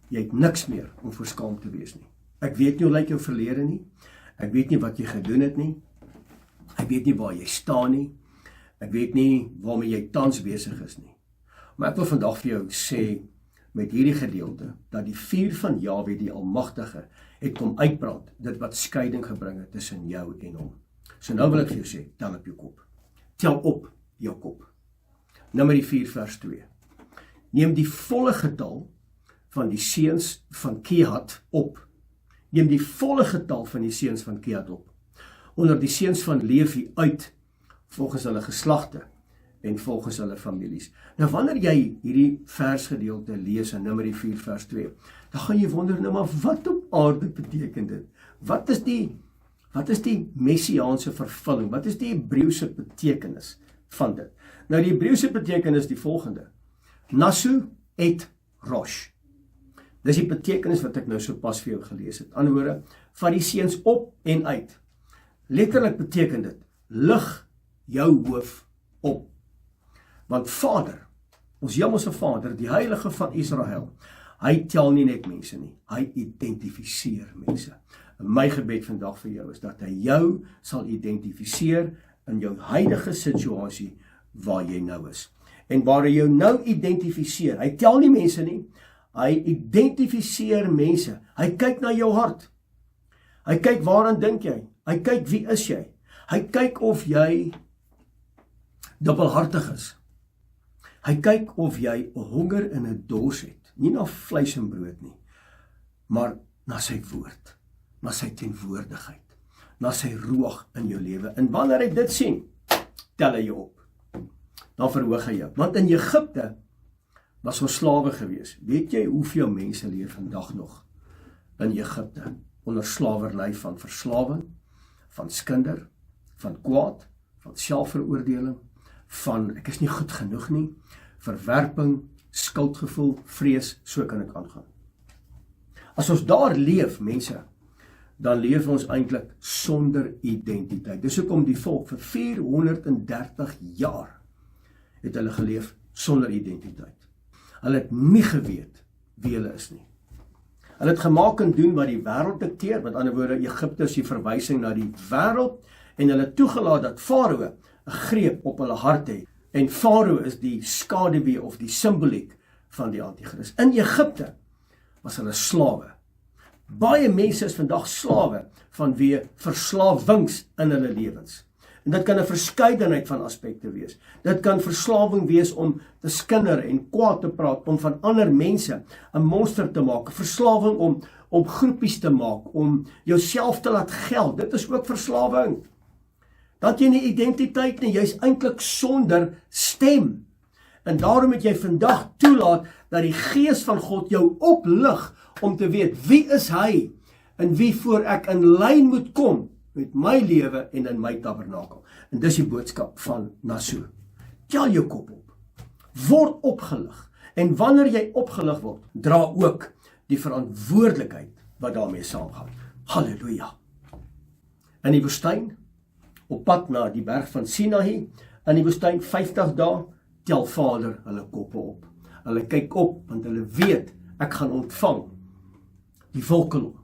Jy het niks meer om voor skaam te wees nie. Ek weet nie hoe lyk jou verlede nie. Ek weet nie wat jy gedoen het nie. Ek weet nie waar jy staan nie. Ek weet nie waarmee jy tans besig is nie. Maar ek wil vandag vir jou sê, met hierdie gedeelte, dat die vuur van Jahwe die Almagtige het kom uitbrand, dit wat skeiding gebring het tussen jou en hom. So nou wil ek vir jou sê, tel op jou kop. Tel op jou kop. Numeri 4 vers 2. Neem die volle getal van die seuns van Kehat op. Neem die volle getal van die seuns van Kehat op. Onder die seuns van Levi uit, volgens hulle geslagte en volgens hulle families. Nou wanneer jy hierdie versgedeelte lees in Numeri 4 vers 2, dan gaan jy wonder, nou maar wat op aarde beteken dit? Wat is die messiaanse vervulling? Wat is die Hebreëse betekenis van dit? Nou die Hebreëse betekenis is die volgende. Nasu et Rosh. Dis die betekenis wat ek nou so pas vir jou gelees het. Aan woorde, van die seuns op en uit. Letterlik beteken dit, lig jou hoof op. Want Vader, ons hemelse Vader, die Heilige van Israel, hy tel nie net mense nie, hy identifiseer mense. En my gebed vandag vir jou is dat hy jou sal identifiseer in jou huidige situasie waar jy nou is. En waar hy jou nou identifiseer, hy tel nie mense nie, hy identifiseer mense. Hy kyk na jou hart. Hy kyk waaraan dink jy? Hy kyk wie is jy? Hy kyk of jy dubbelhartig is. Hy kyk of jy 'n honger en 'n dors het. Nie na vleis en brood nie, maar na sy woord, na sy teenwoordigheid, na sy roeg in jou lewe. En wanneer hy dit sien, tel hy jou op. Dan verhoog hy jou. Want in Egipte was ons slawe gewees. Weet jy hoeveel mense leef vandag nog in Egipte onder slawerny van verslawing, van skinder, van kwaad, van selfveroordeling, van ek is nie goed genoeg nie, verwerping, skuldgevoel, vrees, so kan ek aangaan. As ons daar leef, mense, dan leef ons eintlik sonder identiteit. Dis hoekom die volk vir 430 jaar het hulle geleef sonder identiteit. Hulle het nie geweet wie hulle is nie. Hulle het gemaak en doen wat die wêreld dikteer, met ander woorde, Egipte is die verwysing na die wêreld, en hulle toegelaat dat Farao 'n greep op hulle hart het. En Farao is die skaduwee of die simboliek van die Antichrist. In Egipte was hulle slawe. Baie mense is vandag slawe vanweë verslawings in hulle lewens. En dit kan 'n verskeidenheid van aspekte wees. Dit kan verslawing wees om te skinder en kwaad te praat, om van ander mense 'n monster te maak, verslawing om groepies te maak, om jouself te laat geld. Dit is ook verslawing. Dat jy nie identiteit nie, jy's eintlik sonder stem. En daarom het jy vandag toelaat dat die Gees van God jou oplig om te weet wie is hy en wie voor ek in lyn moet kom met my lewe en in my tabernakel. En dis die boodskap van Nasu. Tel jou kop op. Word opgelig. En wanneer jy opgelig word, dra ook die verantwoordelikheid wat daarmee saamgaan. Halleluja. In die woestyn, op pad na die berg van Sinaï, in die woestyn 50 dae, tel Vader hulle koppe op. Hulle kyk op, want hulle weet, ek gaan ontvang die wolkkolom,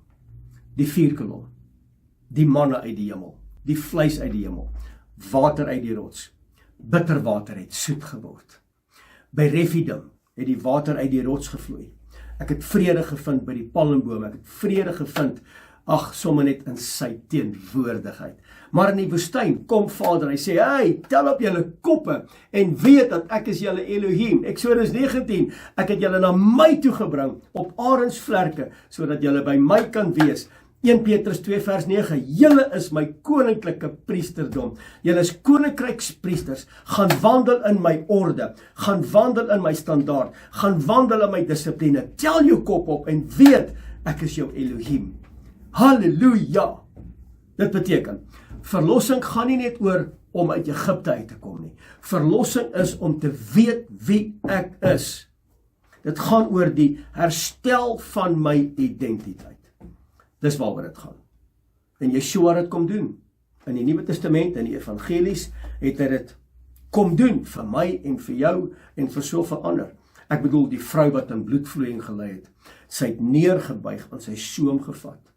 die vuurkolom, die manna uit die hemel, die vleis uit die hemel, water uit die rots, bitter water het soet geword. By Refidim het die water uit die rots gevloei. Ek het vrede gevind by die palmboom, ek het vrede gevind Ag, sommer net in sy teenwoordigheid. Maar in die woestyn kom Vader, hy sê, hey, tel op julle koppe en weet dat ek is julle Elohim. Eksodus 19, ek het julle na my toe gebring op arensvlerke, sodat julle by my kan wees. 1 Petrus 2 vers 9, julle is my koninklike priesterdom. Julle is koninkrykspriesters, gaan wandel in my orde, gaan wandel in my standaard, gaan wandel in my dissipline. Tel jou kop op en weet, ek is jou Elohim. Halleluja! Dit beteken, verlossing gaan nie net oor om uit Egipte uit te kom nie. Verlossing is om te weet wie ek is. Dit gaan oor die herstel van my identiteit. Dis waaroor dit gaan. En Yeshua het dit kom doen. In die Nuwe Testament, in die evangelies, het hy dit kom doen vir my en vir jou en vir soveel ander. Ek bedoel die vrou wat in bloedvloeiing gelei het. Sy het neergebuig en sy soem gevat.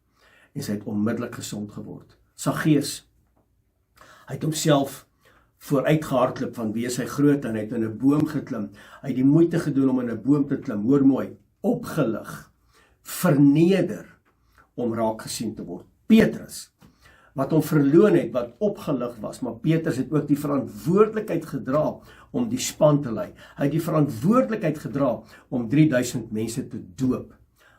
En sy het onmiddellik gesond geword. Saggeus, hy het homself vooruit gehardloop van wie sy groot en hy het in 'n boom geklim. Hy het die moeite gedoen om in 'n boom te klim. Hoor mooi, opgelig, verneder om raak gesien te word. Petrus, wat hom verloon het, wat opgelig was, maar Petrus het ook die verantwoordelikheid gedra om die span te lei. Hy het die verantwoordelikheid gedra om 3000 mense te doop.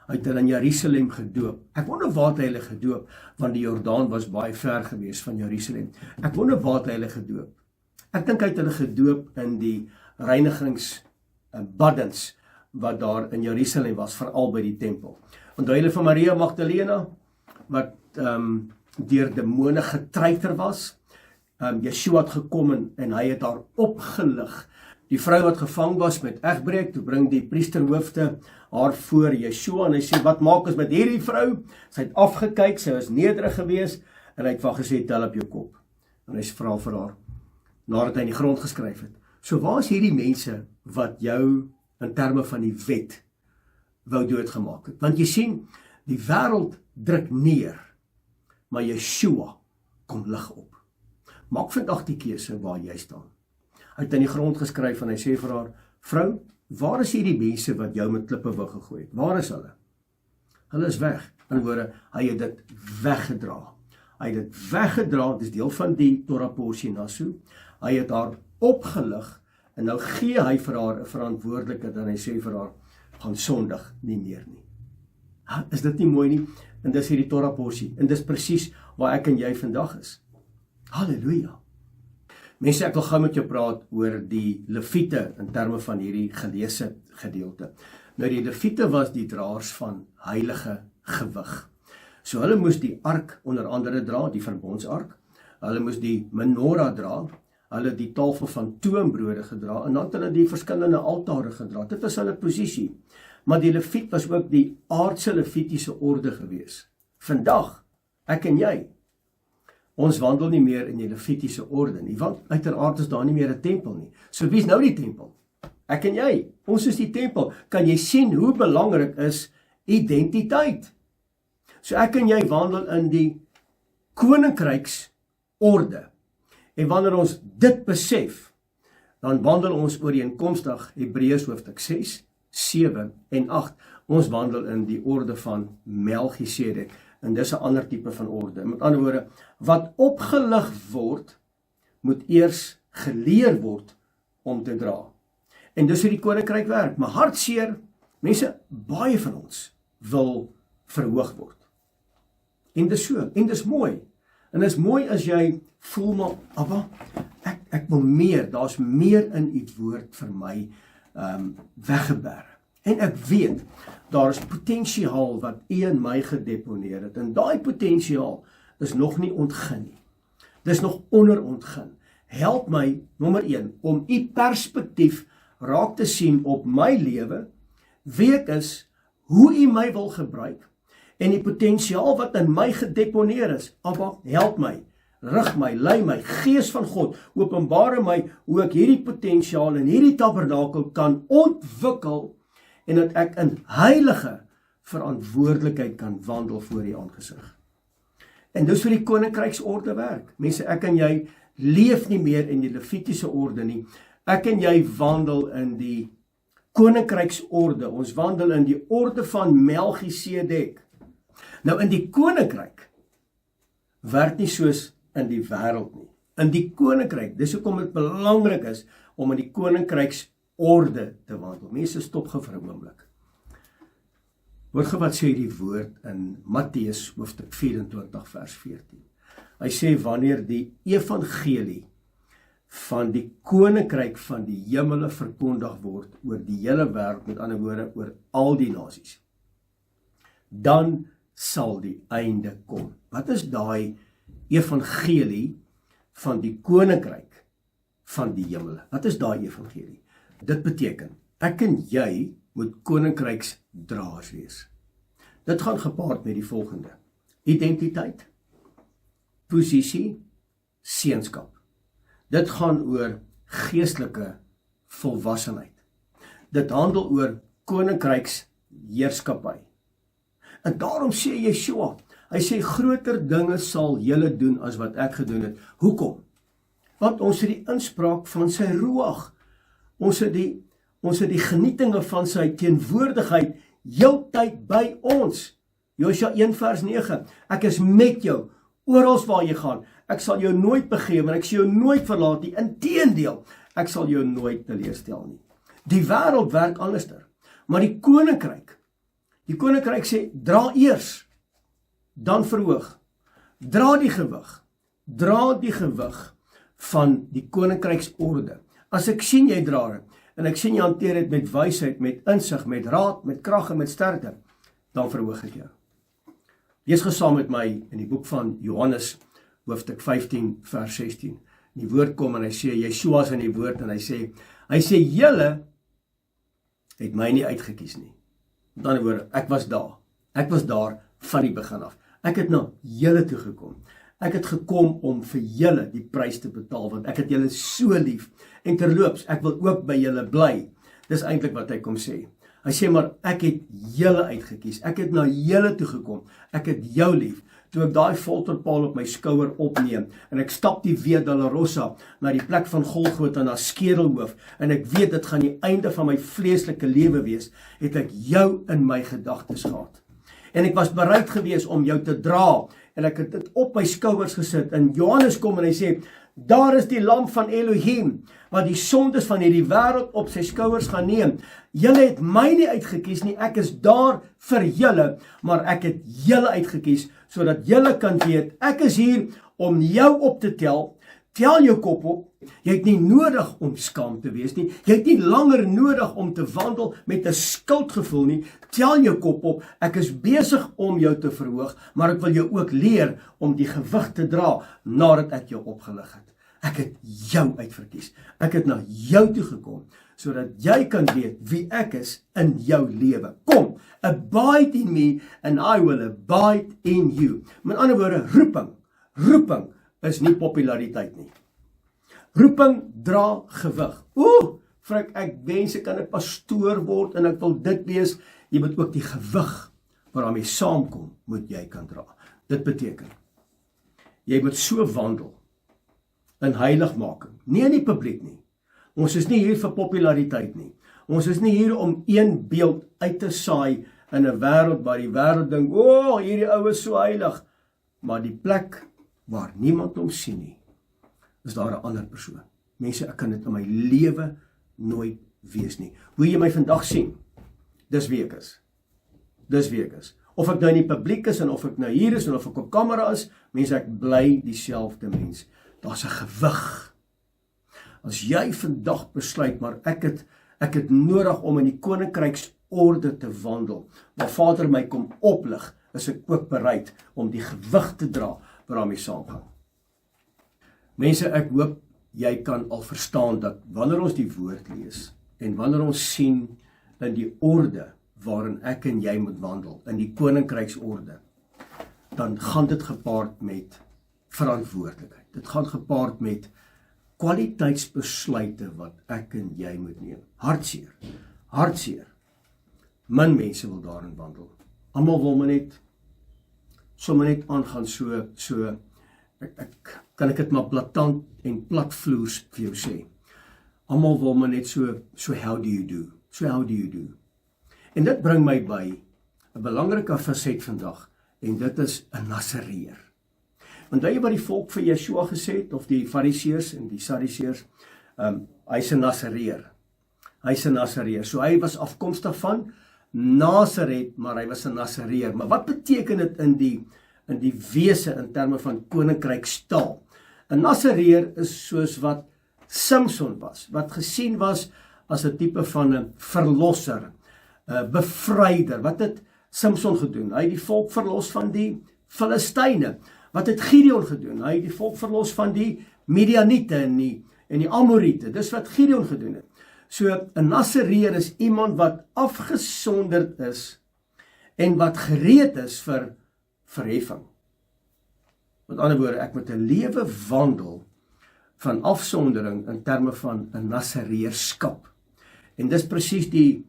Hy het hulle in Jerusalem gedoop. Ek wonder waar het hy hulle gedoop, want die Jordaan was baie ver gewees van Jerusalem. Ek wonder waar het hy hulle gedoop. Ek dink hy het hulle gedoop in die reinigingsbaddens wat daar in Jerusalem was, veral by die tempel. Onthou julle van Maria Magdalena, wat deur demone getreiter was. Yeshua het gekom en hy het haar opgelig. Die vrou wat gevang was met egbreek, toe bring die priesterhoofde haar voor Yeshua en hy sê, wat maak ons met hierdie vrou? Sy het afgekyk, sy was nederig gewees en hy het van gesê, tel op jou kop. En hy vra vir haar, nadat hy in die grond geskryf het. So waar is hierdie mense wat jou in terme van die wet wou doodgemaak het? Want jy sien, die wêreld druk neer, maar Yeshua kom lig op. Maak vandag die keuse waar jy staan. Hy het in die grond geskryf en hy sê vir haar, vrou, waar is hierdie mense wat jou met klippe wou gegooi het? Waar is hulle? Hulle is weg. In woorde, hy het dit weggedra. Hy het dit weggedra, dit is deel van die Torah porsie Nasu. Hy het haar opgelig en nou gee hy vir haar 'n verantwoordelikheid en hy sê vir haar, gaan sondig nie meer nie. Is dit nie mooi nie? En dis hierdie Torah porsie. En dis presies waar ek en jy vandag is. Halleluja. Mense, ek wil gou met jou praat oor die Lewiete in terme van hierdie geleese gedeelte. Nou die Lewiete was die draers van heilige gewig. So hulle moes die ark onder andere dra, die verbondsark. Hulle moes die menorah dra. Hulle die tafel van toonbrode gedra en dan het hulle die verskillende altare gedra. Dit was hulle posisie. Maar die Lewiet was ook die aardse Lewitiese orde gewees. Vandag, ek en jy, ons wandel nie meer in die Lewitiese orde nie, want uiteraard is daar nie meer 'n tempel nie. So wie is nou die tempel? Ek en jy, ons is die tempel. Kan jy sien hoe belangrik is identiteit? So ek en jy wandel in die koninkryksorde. En wanneer ons dit besef, dan wandel ons ooreenkomstig Hebreërs hoofstuk 6, 7 en 8. Ons wandel in die orde van Melchisedek. En dis 'n ander tipe van orde. Met ander woorde, wat opgelig word, moet eers geleer word om te dra. En dis hoe die koninkryk werk. Maar hartseer, mense, baie van ons wil verhoog word. En dis so, en dis mooi. En dis mooi as jy voel maar, Abba, ek wil meer, daar's meer in u woord vir my weggeberg. En ek weet, daar is potensiaal wat u in my gedeponeer het. En daai potensiaal is nog nie ontgin nie. Dis nog onderontgin. Help my, nommer 1, om u perspektief raak te sien op my lewe, wie ek is, hoe u my wil gebruik, en die potensiaal wat in my gedeponeer is. Abba, help my, rig my, lei my, Gees van God, openbare my, hoe ek hierdie potensiaal en hierdie tabernakel kan ontwikkel, en dat ek in heilige verantwoordelikheid kan wandel voor die aangesig. En dis vir die koninkryksorde werk. Mense, ek en jy leef nie meer in die Lewitiese orde nie. Ek en jy wandel in die koninkryksorde. Ons wandel in die orde van Melchisedek. Nou in die koninkryk werk nie soos in die wêreld nie. In die koninkryk, dis hoekom dit belangrik is om in die koninkryksorde te wandel. Mense, stop gou vir 'n oomblik. Hoor gou wat sê die woord in Matteus hoofstuk 24 vers 14. Hy sê wanneer die evangelie van die koninkryk van die hemele verkondig word oor die hele wêreld, met ander woorde oor al die nasies, dan sal die einde kom. Wat is daai evangelie van die koninkryk van die hemele? Wat is daai evangelie? Dit beteken, ek en jy moet koninkryksdraers wees. Dit gaan gepaard met die volgende: identiteit, posisie, seunskap. Dit gaan oor geestelike volwassenheid. Dit handel oor koninkryksheerskappy. En daarom sê Yeshua, hy sê groter dinge sal julle doen as wat ek gedoen het. Hoekom? Want ons het die inspraak van sy ruach. Ons het die genietinge van sy teenwoordigheid heeltyd by ons. Josua 1 vers 9, ek is met jou, oral waar jy gaan. Ek sal jou nooit begewe en ek sal jou nooit verlaat nie. Inteendeel, ek sal jou nooit teleurstel nie. Die wêreld werk anderster. Maar die koninkryk sê, dra eers, dan verhoog. Dra die gewig van die koninkryksorde. As ek sien jy dra dit, en ek sien jy hanteer dit met wysheid, met insig, met raad, met krag en met sterkte, dan verhoog ek jou. Lees gesaam met my in die boek van Johannes, hoofstuk 15, vers 16. Die woord kom en hy sê, Yeshua is in die woord en hy sê, julle het my nie uitgekies nie. Met ander woorde, ek was daar van die begin af. Ek het na julle toe gekom. Ek het gekom om vir julle die prys te betaal, want ek het julle so lief. En terloops, ek wil ook by julle bly. Dis eintlik wat hy kom sê. Hy sê maar, ek het julle uitgekies. Ek het na julle toe gekom. Ek het jou lief. Toe ek daai folterpaal op my skouer opneem, en ek stap die Via Dolorosa na die plek van Golgotha, na Skerelhoof, en ek weet dit gaan die einde van my vleeslike lewe wees, het ek jou in my gedagtes gehad. En ek was bereid gewees om jou te dra, en ek het dit op my skouers gesit, en Johannes kom en hy sê, daar is die lam van Elohim, wat die sondes van hierdie wêreld op sy skouers gaan neem. Julle het my nie uitgekies nie, ek is daar vir julle, maar ek het julle uitgekies, sodat julle kan weet, ek is hier om jou op te tel. Tel jou kop op. Jy het nie nodig om skaam te wees nie. Jy het nie langer nodig om te wandel met 'n skuldgevoel nie. Tel jou kop op. Ek is besig om jou te verhoog, maar ek wil jou ook leer om die gewig te dra nadat ek jou opgelig het. Ek het jou uitverkies. Ek het na jou toe gekom, sodat jy kan weet wie ek is in jou lewe. Kom, abide in me and I will abide in you. Met ander woorde, roeping is nie populariteit nie. Roeping dra gewig. Ek wens ek kan 'n pastoor word en ek wil dit wees. Jy moet ook die gewig waarmee saamkom, moet jy kan dra. Dit beteken, jy moet so wandel in heiligmaking, nie in die publiek nie. Ons is nie hier vir populariteit nie. Ons is nie hier om een beeld uit te saai in 'n wêreld waar die wêreld dink, hierdie ou is so heilig. Maar die plek waar niemand hom sien nie, is daar 'n ander persoon. Mense, ek kan dit in my lewe nooit wees nie. Hoe jy my vandag sien, dis wie ek is. Of ek nou in die publiek is, en of ek nou hier is, en of ek op kamera is, mense, ek bly dieselfde mens. Daar's 'n gewig. As jy vandag besluit, maar ek het nodig om in die koninkryksorde te wandel, waar Vader my kom oplig, is ek ook bereid om die gewig te dra waarmee saamgaan. Mense, ek hoop jy kan al verstaan dat wanneer ons die woord lees, en wanneer ons sien in die orde waarin ek en jy moet wandel, in die koninkryksorde, dan gaan dit gepaard met verantwoordelikheid. Dit gaan gepaard met kwaliteitsbesluite wat ek en jy moet neem. Hartseer. Min mense wil daarin wandel. Almal wil maar net aangaan so kan ek dit maar blaatant en platvloers vir jou sê. Almal wil maar net so how do you do? En dit bring my by 'n belangrike faset vandag, en dit is 'n Nasareër. Onthou jy wat die volk vir Yeshua gesê het, of die Fariseërs en die Sadduseërs, hy's 'n Nasareër. Hy's 'n Nasareër. So hy was afkomstig van Nasaret, maar hy was 'n Nasareër. Maar wat beteken dit in die wese in terme van koninkrykstaal? 'n Nasareër is soos wat Samson was, wat gesien was as 'n tipe van 'n verlosser, 'n bevryder. Wat het Samson gedoen? Hy het die volk verlos van die Filistyne. Wat het Gideon gedoen? Hy het die volk verlos van die Midianiete en die Amoriete. Dis wat Gideon gedoen het. So 'n Nasareër is iemand wat afgesonderd is en wat gereed is vir verheffing. Met ander woorde, ek moet 'n lewe wandel van afsondering in terme van 'n Nasareërskap. En dis presies die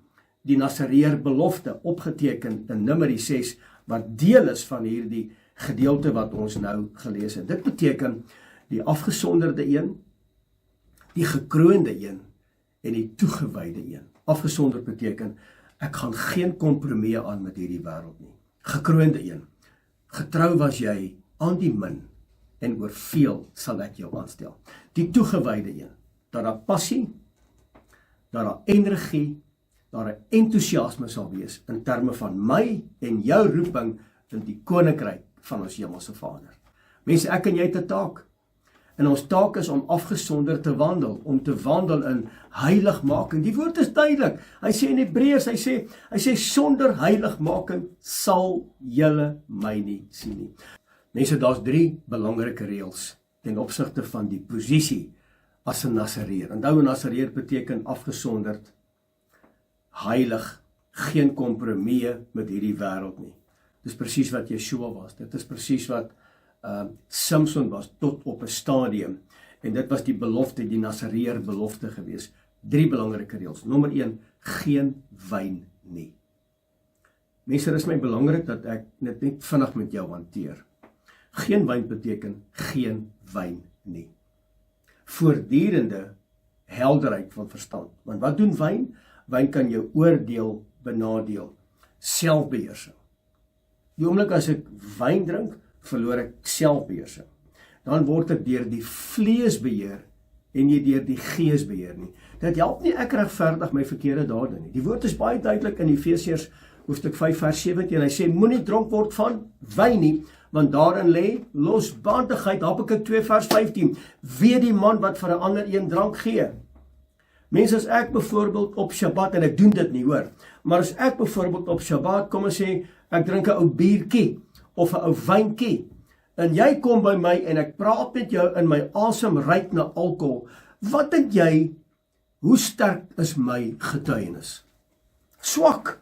Nasareër belofte opgeteken in Numeri 6 wat deel is van hierdie gedeelte wat ons nou gelees het. Dit beteken die afgesonderde een, die gekroonde een en die toegewyde een. Afgesonderd beteken ek gaan geen kompromie aan met hierdie wêreld nie. Gekroonde een. Getrou was jy aan die min en oor veel sal ek jou aanstel. Die toegewyde een, dat daar passie, dat daar energie, dat daar entoesiasme sal wees in terme van my en jou roeping in die koninkryk van ons hemelse Vader. Mense, ek en jy het 'n taak. En ons taak is om afgesonder te wandel, om te wandel in heiligmaking. Die woord is duidelik. Hy sê in Hebreërs, hy sê sonder heiligmaking sal julle my nie sien nie. Mense, daar's 3 belangrike reëls ten opsigte van die posisie as 'n Nasareër. Onthou, 'n Nasareër beteken afgesonderd, heilig, geen kompromieë met hierdie wêreld nie. Dis presies wat Yeshua was. Dit is presies wat Samson was tot op 'n stadium. En dit was die belofte, die Nasareër belofte gewees. 3 belangrike reëls. Nommer 1, geen wyn nie. Mense, dit is my belangrik dat ek dit net vinnig met jou hanteer. Geen wyn beteken geen wyn nie. Voortdurende helderheid van verstand. Want wat doen wyn? Wyn kan jou oordeel benadeel. Selfbeheersing. Die oomblik as ek wyn drink, verloor ek selfbeheersing. Dan word ek deur die vlees beheer en nie deur die gees beheer nie. Dit help nie ek regverdig my verkeerde dade nie. Die woord is baie duidelik in Efesiërs hoofstuk 5 vers 17. Hy sê moenie dronk word van wyn nie, want daarin lê losbandigheid. Habakuk 2 vers 15. Wee die man wat vir 'n ander een drank gee. Mense, as ek byvoorbeeld op Shabbat, en ek doen dit nie hoor, maar as ek byvoorbeeld op Shabbat kom en sê ek drink 'n ou biertjie of 'n ou wynkie, en jy kom by my en ek praat met jou en my asem ruik na alkohol, wat dink jy, hoe sterk is my getuienis? Swak.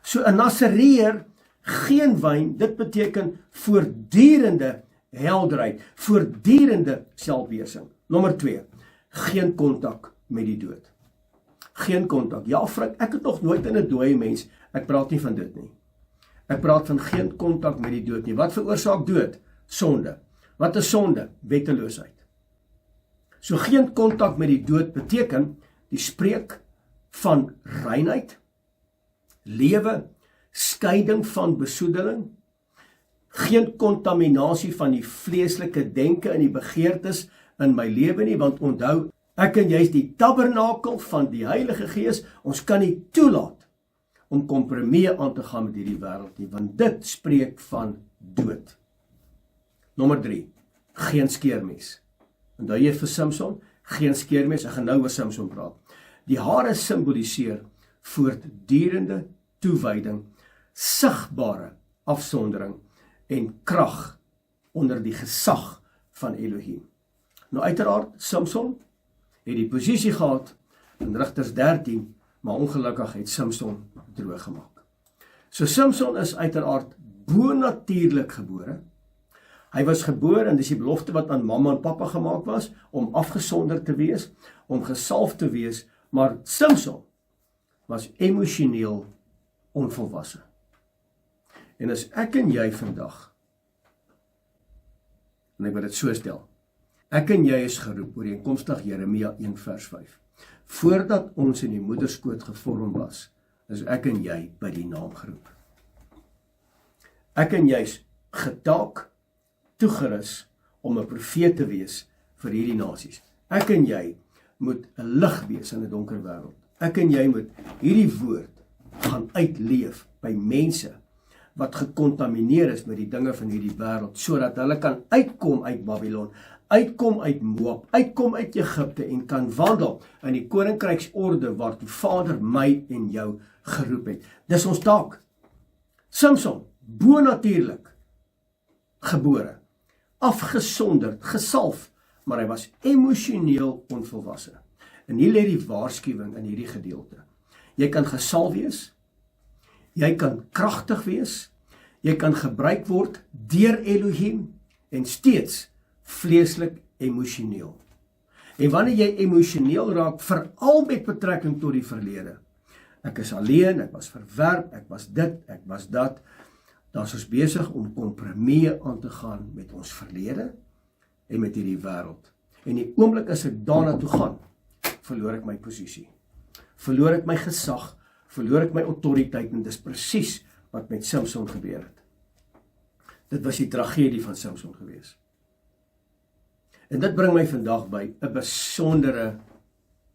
So 'n Nasareër, geen wyn, dit beteken voortdurende helderheid, voortdurende selfbeheersing. Nommer 2, geen kontak met die dood. Geen kontak. Ja, vriend, ek het nog nooit in 'n dooie mens, ek praat nie van dit nie. Ek praat van geen kontak met die dood nie. Wat veroorsaak dood? Sonde. Wat is sonde? Wetteloosheid. So geen kontak met die dood beteken die spreek van reinheid, lewe, skeiding van besoedeling, geen kontaminasie van die vleeslike denke en die begeertes in my lewe nie, want onthou, ek en jy is die tabernakel van die Heilige Gees. Ons kan nie toelaat om kompromieë aan te gaan met hierdie wêreld nie, want dit spreek van dood. Nommer 3, geen skeermes. Onthou jy vir Samson, geen skeermes. Ek gaan nou oor Samson praat. Die hare simboliseer voortdurende toewyding, sigbare afsondering en krag onder die gesag van Elohim. Nou uiteraard, Samson het die posisie gehad in Rigters 13, maar ongelukkig het Samson droog gemaak. So Samson is uiteraard bonatuurlik gebore. Hy was gebore, en dis die belofte wat aan mamma en pappa gemaak was, om afgesonderd te wees, om gesalf te wees, maar Samson was emosioneel onvolwasse. En as ek en jy vandag, en ek wil dit so stel, ek en jy is geroep, ooreenkomstig Jeremia 1 vers 5. Voordat ons in die moederskoot gevorm was, is ek en jy by die naam geroep. Ek en jy is getaak, toegerus om 'n profeet te wees vir hierdie nasies. Ek en jy moet 'n lig wees in 'n donker wêreld. Ek en jy moet hierdie woord gaan uitleef by mense wat gekontamineer is met die dinge van hierdie wêreld, sodat hulle kan uitkom uit Babylon, uitkom uit Moab, uitkom uit Egipte en kan wandel in die koninkryksorde waartoe Vader my en jou geroep het. Dis ons taak. Samson, bonatuurlik gebore, afgesonderd, gesalf, maar hy was emosioneel onvolwasse. En hier lê die waarskuwing in hierdie gedeelte. Jy kan gesalf wees, jy kan kragtig wees, jy kan gebruik word deur Elohim en steeds vleeslik emosioneel. En wanneer jy emosioneel raak, veral met betrekking tot die verlede. Ek is alleen, ek was verwerp, ek was dit, ek was dat. Dan is ons besig om kompromieë aan te gaan met ons verlede en met hierdie wêreld. En die oomblik as ek daarna toe gaan, verloor ek my posisie. Verloor ek my gesag, verloor ek my autoriteit, en dis presies wat met Samson gebeur het. Dit was die tragedie van Samson gewees. En dit bring my vandag by 'n besondere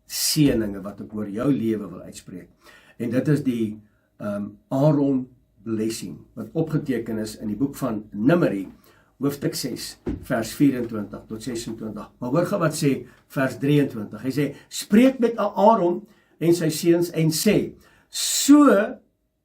seëninge wat ek oor jou lewe wil uitspreek. En dit is die Aaron blessing, wat opgeteken is in die boek van Numeri, hoofstuk 6, vers 24 tot 26. Maar hoor gou wat sê vers 23. Hy sê, spreek met Aaron en sy seuns en sê, so,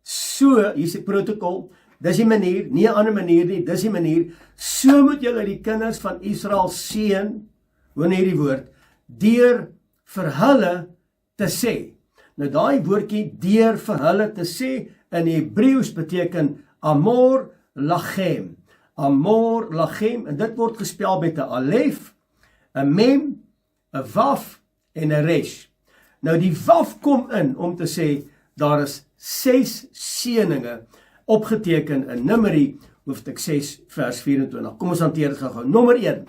hier is die protokol, dis die manier, nie 'n ander manier nie, dis die manier, so moet julle die kinders van Israel seën, hoor net hierdie woord, deur vir hulle te sê. Nou daai woordjie, deur vir hulle te sê, in Hebreëus beteken Amor Lachem. Amor Lachem, en dit word gespel met 'n alef, 'n mem, 'n waf en 'n resh. Nou die waf kom in om te sê, daar is 6 seëninge opgeteken in Numeri, hoofstuk 6, vers 24. Kom ons hanteer dit gou. Nommer 1,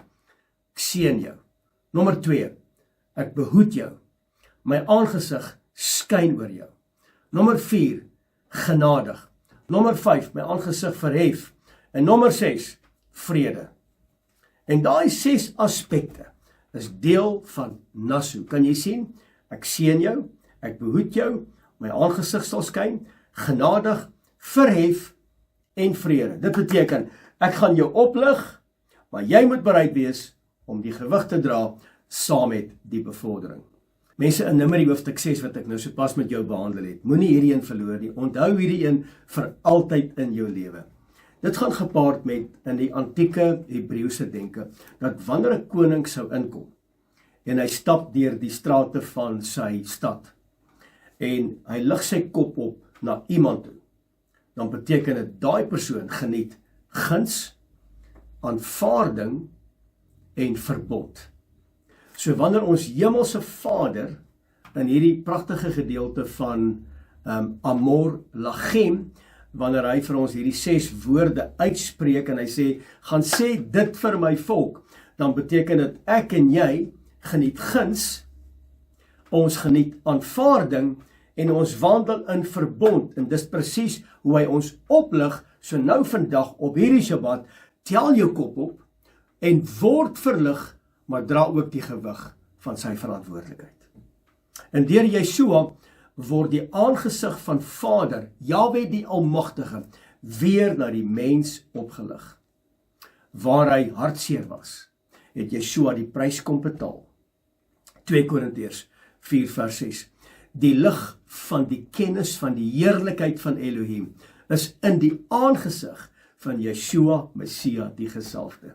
ek seën jou. Nommer 2, ek behoed jou. My aangesig skyn oor jou. Nommer 4, genadig. Nommer 5, my aangesig verhef. En nommer 6, vrede. En daai 6 aspekte is deel van Nasu. Kan jy sien? Ek seën jou, ek behoed jou, my aangesig sal skyn, genadig, verhef en vrede. Dit beteken, ek gaan jou oplig, maar jy moet bereid wees om die gewig te dra saam met die bevordering. Mense, in Numeri hoofstuk 6 wat ek nou sopas met jou behandel het, moenie hierdie een verloor nie. Onthou hierdie een vir altyd in jou lewe. Dit gaan gepaard met in die antieke Hebreëse denke, dat wanneer 'n koning sou inkom, en hy stap deur die strate van sy stad, en hy lig sy kop op na iemand toe, dan beteken dit, daai persoon geniet guns, aanvaarding en verbond. So wanneer ons hemelse Vader, in hierdie prachtige gedeelte van Amor Lachem, wanneer hy vir ons hierdie 6 woorde uitspreek, en hy sê, gaan sê dit vir my volk, dan beteken dit, ek en jy geniet guns, ons geniet aanvaarding, en ons wandel in verbond, en dis presies hoe hy ons oplig, so nou vandag op hierdie Shabbat, tel jou kop op, en word verlig, maar dra ook die gewig van sy verantwoordelikheid. En deur Yeshua word die aangesig van Vader, Jahwe die Almagtige, weer na die mens opgelig. Waar hy hartseer was, het Yeshua die prys kom betaal. 2 Korintiërs 4 vers 6. Die lig van die kennis van die heerlikheid van Elohim is in die aangesig van Yeshua, Messia, die gesalfde.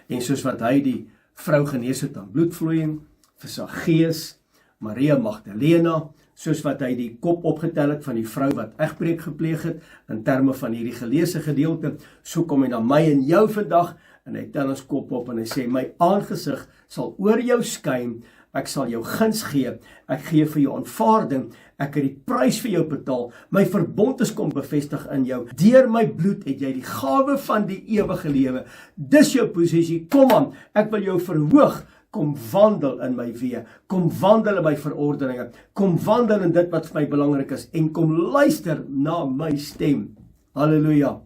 En soos wat hy die vrou genees het aan bloedvloeiing, vir Zacchaeus, Maria Magdalena, soos wat hy die kop opgetel het van die vrou wat egbreek gepleeg het, in terme van hierdie geleesde gedeelte, so kom hy na my en jou vandag, en hy tel ons kop op, en hy sê, my aangesig sal oor jou skyn, ek sal jou guns gee, ek gee vir jou aanvaarding, ek het die prys vir jou betaal, my verbond is kom bevestig in jou, deur my bloed het jy die gawe van die ewige lewe, dis jou posisie, kom aan, ek wil jou verhoog, kom wandel in my weë, kom wandel in my verordeninge, kom wandel in dit wat vir my belangrik is, en kom luister na my stem, halleluja,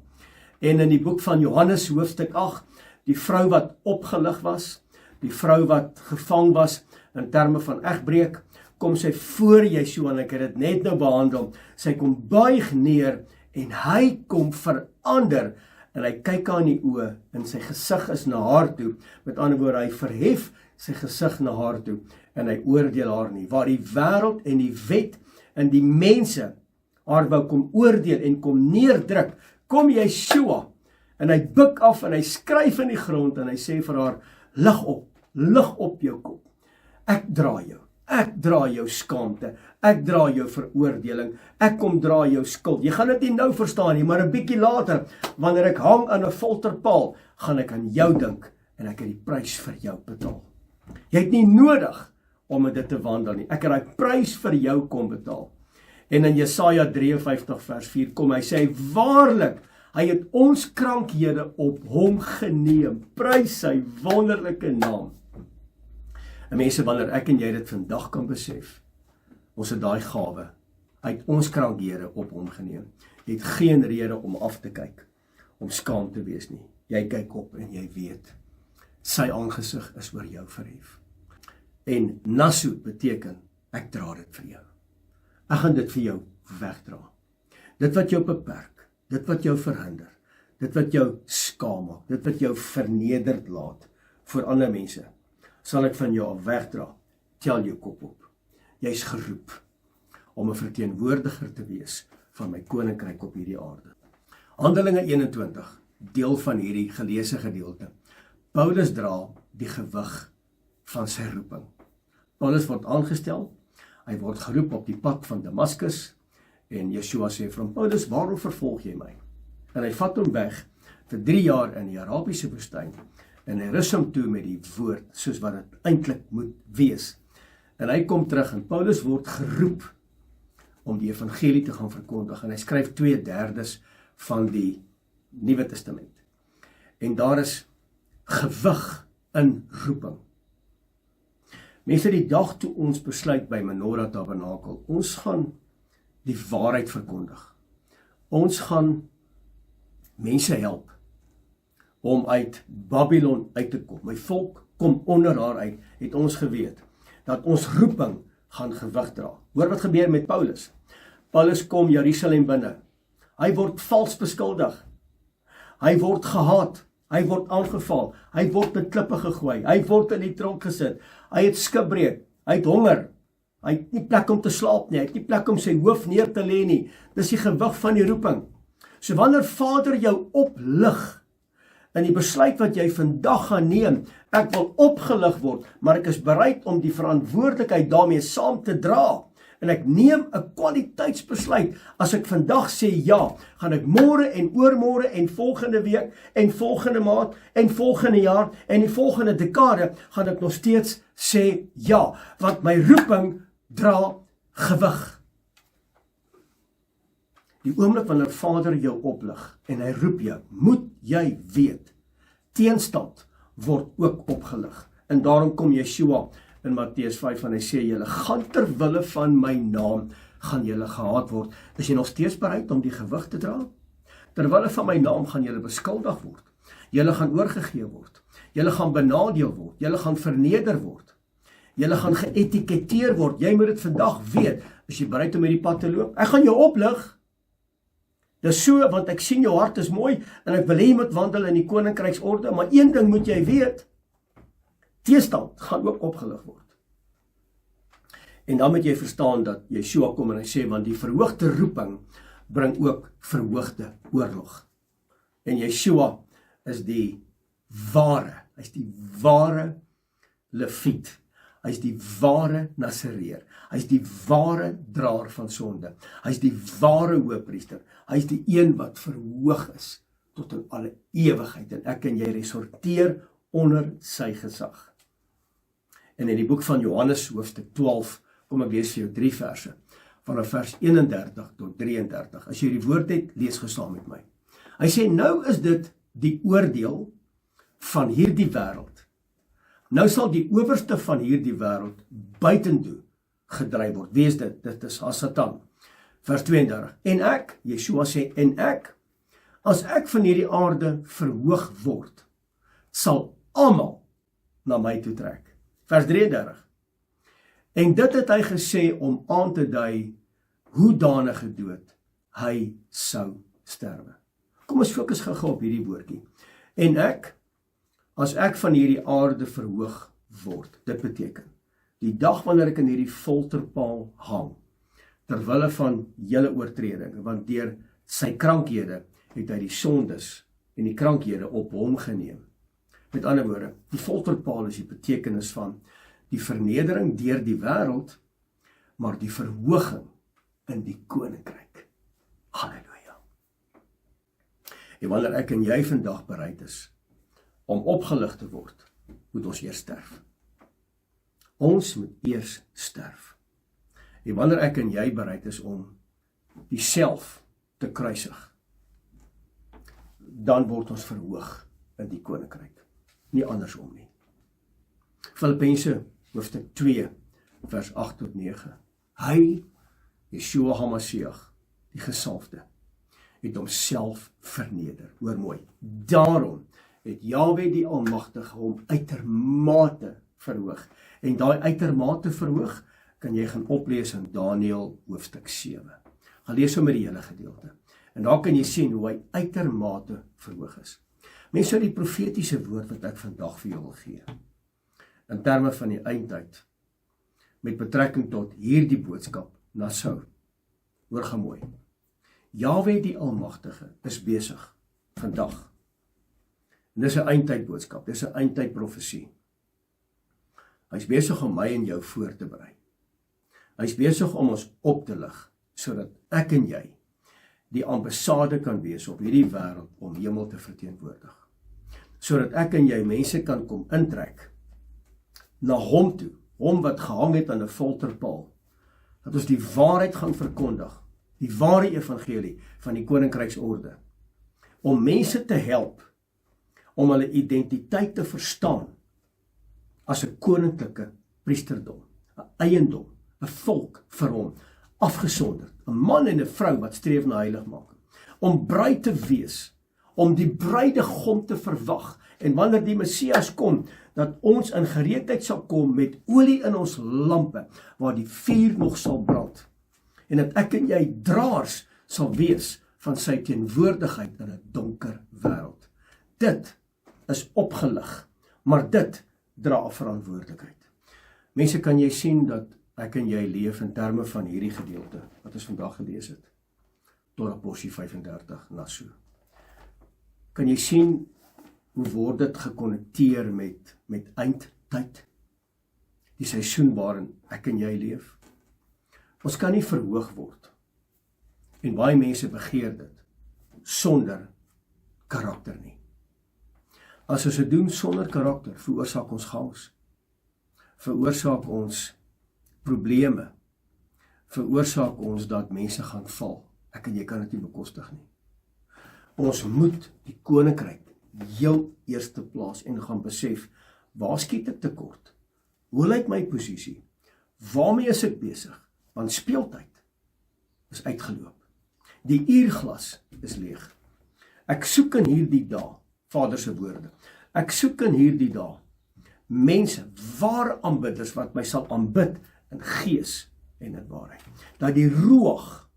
En in die boek van Johannes hoofstuk 8, die vrou wat opgelig was, die vrou wat gevang was in terme van egbreek, kom sy voor Yeshua, en ek het dit net nou behandel, sy kom buig neer, en hy kom verander, en hy kyk haar in die oë, en sy gesig is na haar toe, met ander woorde, hy verhef sy gesig na haar toe, en hy oordeel haar nie, waar die wêreld en die wet, en die mense, haar wou kom oordeel, en kom neerdruk, kom Yeshua, en hy buig af, en hy skryf in die grond, en hy sê vir haar, lig op jou kop, ek dra jou skaamte, ek dra jou veroordeling, ek kom dra jou skuld. Jy gaan dit nie nou verstaan nie, maar 'n bietjie later, wanneer ek hang aan 'n folterpaal, gaan ek aan jou dink, en ek het die prys vir jou betaal. Jy het nie nodig om met dit te wandel nie, ek het die prys vir jou kom betaal. En in Jesaja 53 vers 4 kom hy sê, waarlik, hy het ons krankhede op hom geneem, prys sy wonderlike naam. En mense, wanneer ek en jy dit vandag kan besef, ons het daai gawe, hy het ons krankhede op hom geneem. Jy het geen rede om af te kyk, om skaam te wees nie. Jy kyk op en jy weet, sy aangesig is oor jou verhef. En nasu beteken, ek dra dit vir jou. Ek gaan dit vir jou wegdra. Dit wat jou beperk, dit wat jou verhinder, dit wat jou skaam maak, dit wat jou vernederd laat voor ander mense, sal ek van jou af wegdra. Tel jou kop op. Jy's geroep om 'n verteenwoordiger te wees van my koninkryk op hierdie aarde. Handelinge 21, deel van hierdie geleese gedeelte. Paulus dra die gewig van sy roeping. Paulus word aangestel, hy word geroep op die pad van Damaskus, en Yeshua sê vir hom, Paulus, waarom vervolg jy my? En hy vat hom weg vir 3 jaar in die Arabiese woestyn, en hy rus hom toe met die woord, soos wat dit eintlik moet wees. En hy kom terug, en Paulus word geroep om die evangelie te gaan verkondig, en hy skryf 2/3 van die Nuwe Testament. En daar is gewig in roeping. Mense, die dag toe ons besluit by Menorah Tabernakel, ons gaan die waarheid verkondig. Ons gaan mense help om uit Babylon uit te kom. My volk kom onder haar uit, het ons geweet, dat ons roeping gaan gewig dra. Hoor wat gebeur met Paulus. Paulus kom Jerusalem binne. Hy word vals beskuldig. Hy word gehaat. Hy word aangeval. Hy word met klippe gegooi. Hy word in die tronk gesit. Hy het skipbreek. Hy het honger. Hy het nie plek om te slaap nie. Hy het nie plek om sy hoof neer te lê nie. Dis die gewig van die roeping. So wanneer Vader jou oplig, in die besluit wat jy vandag gaan neem, ek wil opgelig word, maar ek is bereid om die verantwoordelikheid daarmee saam te dra. En ek neem 'n kwaliteitsbesluit. As ek vandag sê ja, gaan ek môre en oormôre en volgende week en volgende maand en volgende jaar en die volgende dekade gaan ek nog steeds sê ja, want my roeping dra gewig. Die oomblik wanneer Vader jou oplig en hy roep jou, moet jy weet, teenstand word ook opgelig. En daarom kom Yeshua in Matteus 5 en hy sê, julle gaan ter wille van my naam, gaan julle gehaat word. Is jy nog steeds bereid om die gewig te dra? Ter wille van my naam gaan julle beskuldig word. Julle gaan oorgegee word. Julle gaan benadeel word. Julle gaan verneder word. Julle gaan geetiketeer word. Jy moet dit vandag weet. Is jy bereid om hierdie pad te loop? Ek gaan jou oplig. Dis so, want ek sien jou hart is mooi, en ek wil hê jy moet wandel in die koninkryksorde, maar een ding moet jy weet, teestand gaan ook opgelig word. En dan moet jy verstaan dat Yeshua kom en hy sê, want die verhoogde roeping bring ook verhoogde oorlog. En Yeshua is die ware, hy is die ware Leviet, hy is die ware Nasareer, hy is die ware draer van sonde, hy is die ware hoëpriester, hy is die een wat verhoog is tot in alle ewigheid, en ek en jy resorteer onder sy gesag. En in die boek van Johannes hoofstuk 12, kom ek lees vir jou 3 verse, vanaf vers 31 tot 33. As jy die woord het, lees gesaam met my. Hy sê, nou is dit die oordeel van hierdie wêreld. Nou sal die owerste van hierdie wêreld buitentoe gedryf word. Wie is dit? Dit is Satan. Vers 32. En ek, Yeshua sê, en ek, As ek van hierdie aarde verhoog word, sal almal na my toe trek. Vers 33. En dit het hy gesê om aan te dui hoedanige dood hy sou sterwe. Kom ons fokus gou op hierdie woordjie. En ek, as ek van hierdie aarde verhoog word, dit beteken, die dag wanneer ek in hierdie folterpaal hang, terwille van julle oortredinge, want deur sy krankhede het hy die sondes en die krankhede op hom geneem. Met ander woorde, die folterpaal is die betekenis van die vernedering deur die wêreld, maar die verhoging in die koninkryk. Halleluja. En wanneer ek en jy vandag bereid is om opgelig te word, moet ons eers sterf. Ons moet eers sterf. En wanneer ek en jy bereid is om die self te kruisig, dan word ons verhoog in die koninkryk. Nie andersom nie. Filippense hoofstuk 2 vers 8 tot 9. Hy, Yeshua HaMashiach, die gesalfde, het homself verneder. Hoor mooi. Daarom het Jahwe die Almagtige hom uitermate verhoog. En daai uitermate verhoog kan jy gaan oplees in Daniël hoofstuk 7. Gaan lees sommer die hele gedeelte. En daar kan jy sien hoe hy uitermate verhoog is. Mense, die profetiese woord wat ek vandag vir jou wil gee, in terme van die eindtyd, met betrekking tot hierdie boodskap, Nassau, hoor gaan mooi. Jahwe die Almagtige is besig vandag. En dis 'n eindtyd boodskap, dis 'n eindtyd profesie. Hy's besig om my en jou voor te berei. Hy's besig om ons op te lig, sodat ek en jy die ambassade kan wees op hierdie wêreld om hemel te verteenwoordig. Sodat ek en jy mense kan kom intrek na hom toe, hom wat gehang het aan 'n folterpaal, dat ons die waarheid gaan verkondig, die ware evangelie van die koninkryksorde, om mense te help, om hulle identiteit te verstaan, as 'n koninklike priesterdom, 'n eiendom, 'n volk vir hom, afgesonderd, 'n man en 'n vrou wat streef na heiligmaking, om bruid te wees, om die bruidegom te verwag, en wanneer die Messias kom, dat ons in gereedheid sal kom met olie in ons lampe, waar die vuur nog sal brand, en dat ek en jy draers sal wees van sy teenwoordigheid in 'n donker wêreld. Dit is opgelig, maar dit dra verantwoordelikheid. Mense, kan jy sien dat ek en jy leef in terme van hierdie gedeelte, wat ons vandag gelees het, tot Apostel 35 na so. Kan jy sien, hoe word dit gekonnekteer met eindtyd? Die seisoen waarin ek en jy leef. Ons kan nie verhoog word, en baie mense begeer dit, sonder karakter nie. As ons dit doen sonder karakter, veroorsaak ons chaos, veroorsaak ons probleme, veroorsaak ons dat mense gaan val. Ek en jy kan dit nie bekostig nie. Ons moet die koninkryk heel eerste plaas en gaan besef, waar skiet ek tekort? Hoe lyk my posisie? Waarmee is ek besig? Want speeltyd is uitgeloop. Die uurglas is leeg. Ek soek in hierdie dae, Vader se woorde, ek soek in hierdie dae mense, ware aanbidders wat my sal aanbid in gees en in waarheid. Dat die ruach,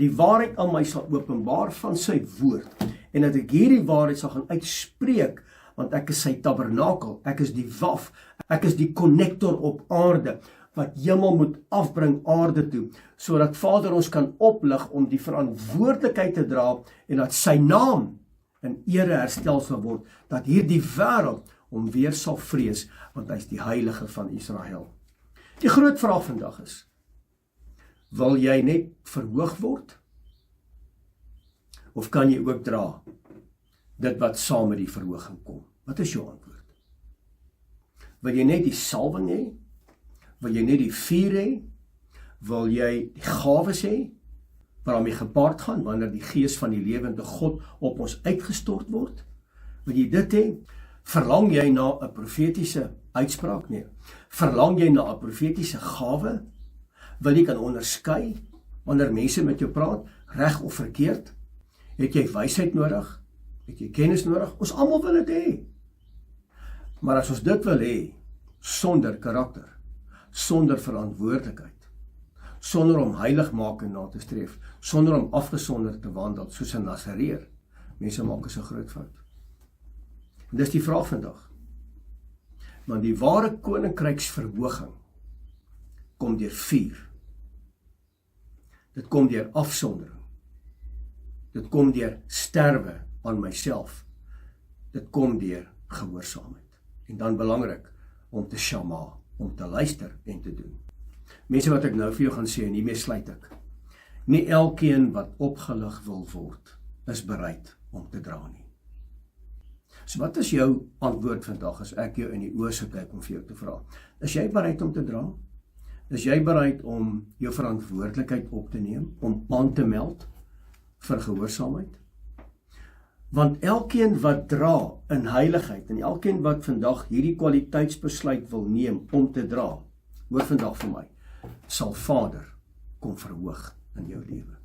die waarheid aan my sal openbaar van sy woord, en dat ek hierdie waarheid sal gaan uitspreek, want ek is sy tabernakel, ek is die waf, ek is die konnektor op aarde, wat hemel moet afbring aarde toe, sodat Vader ons kan oplig om die verantwoordelikheid te dra, en dat sy naam in ere herstel sal word, dat hierdie wêreld hom weer sal vrees, want hy is die heilige van Israel. Die groot vraag vandag is, wil jy net verhoog word? Of kan jy ook dra dit wat saam met die verhoging kom? Wat is jou antwoord? Wil jy net die salwing hê? Wil jy net die vuur hê? Wil jy die gawes hê? Waarmee gepaard gaan, wanneer die gees van die lewende God op ons uitgestort word? Wil jy dit hê? Verlang jy na 'n profetiese uitspraak? Nee. Verlang jy na 'n profetiese gawe? Wil jy kan onderskei, wanneer mense met jou praat, reg of verkeerd? Het jy wysheid nodig? Het jy kennis nodig? Ons almal wil dit hê. Maar as ons dit wil hê, sonder karakter, sonder verantwoordelikheid, sonder om heiligmaking na te streef, sonder om afgesonder te wandel, soos 'n Nasareer, mense maak is 'n groot fout. En dis die vraag vandag. Want die ware koninkryksverhoging kom deur vuur. Dit kom deur afsondering. Dit kom deur sterwe aan myself. Dit kom deur gehoorsaamheid. En dan belangrik om te shama, om te luister en te doen. Mense wat ek nou vir jou gaan sê, en hiermee sluit ek. Nie elkeen wat opgelig wil word, is bereid om te dra nie. So wat is jou antwoord vandag as ek jou in die oë sou kyk om vir jou te vra? Is jy bereid om te dra? Is jy bereid om jou verantwoordelikheid op te neem, om aan te meld vir gehoorsaamheid? Want elkeen wat dra in heiligheid, en elkeen wat vandag hierdie kwaliteitsbesluit wil neem om te dra, hoor vandag vir my, sal Vader kom verhoog in jou lewe.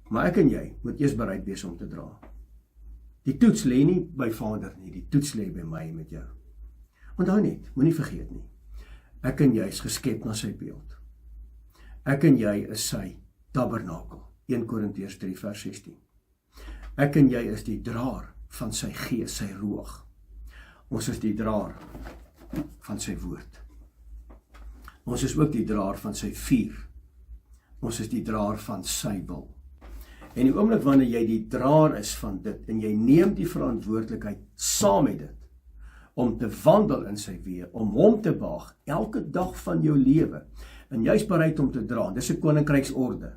Maar ek en jy moet eers bereid wees om te dra. Die toets lê nie by Vader nie, die toets lê by my en met jou. Onthou net, moenie vergeet nie. Ek en jy is geskep na sy beeld. Ek en jy is sy tabernakel. 1 Korintiërs 3 vers 16. Ek en jy is die draer van sy gees, sy roog. Ons is die draer van sy woord. Ons is ook die draer van sy vuur. Ons is die draer van sy wil. En die oomblik wanneer jy die draer is van dit, en jy neem die verantwoordelikheid saam met dit, om te wandel in sy weë, om hom te waag, elke dag van jou lewe, en jy is bereid om te dra, dis 'n koninkryksorde,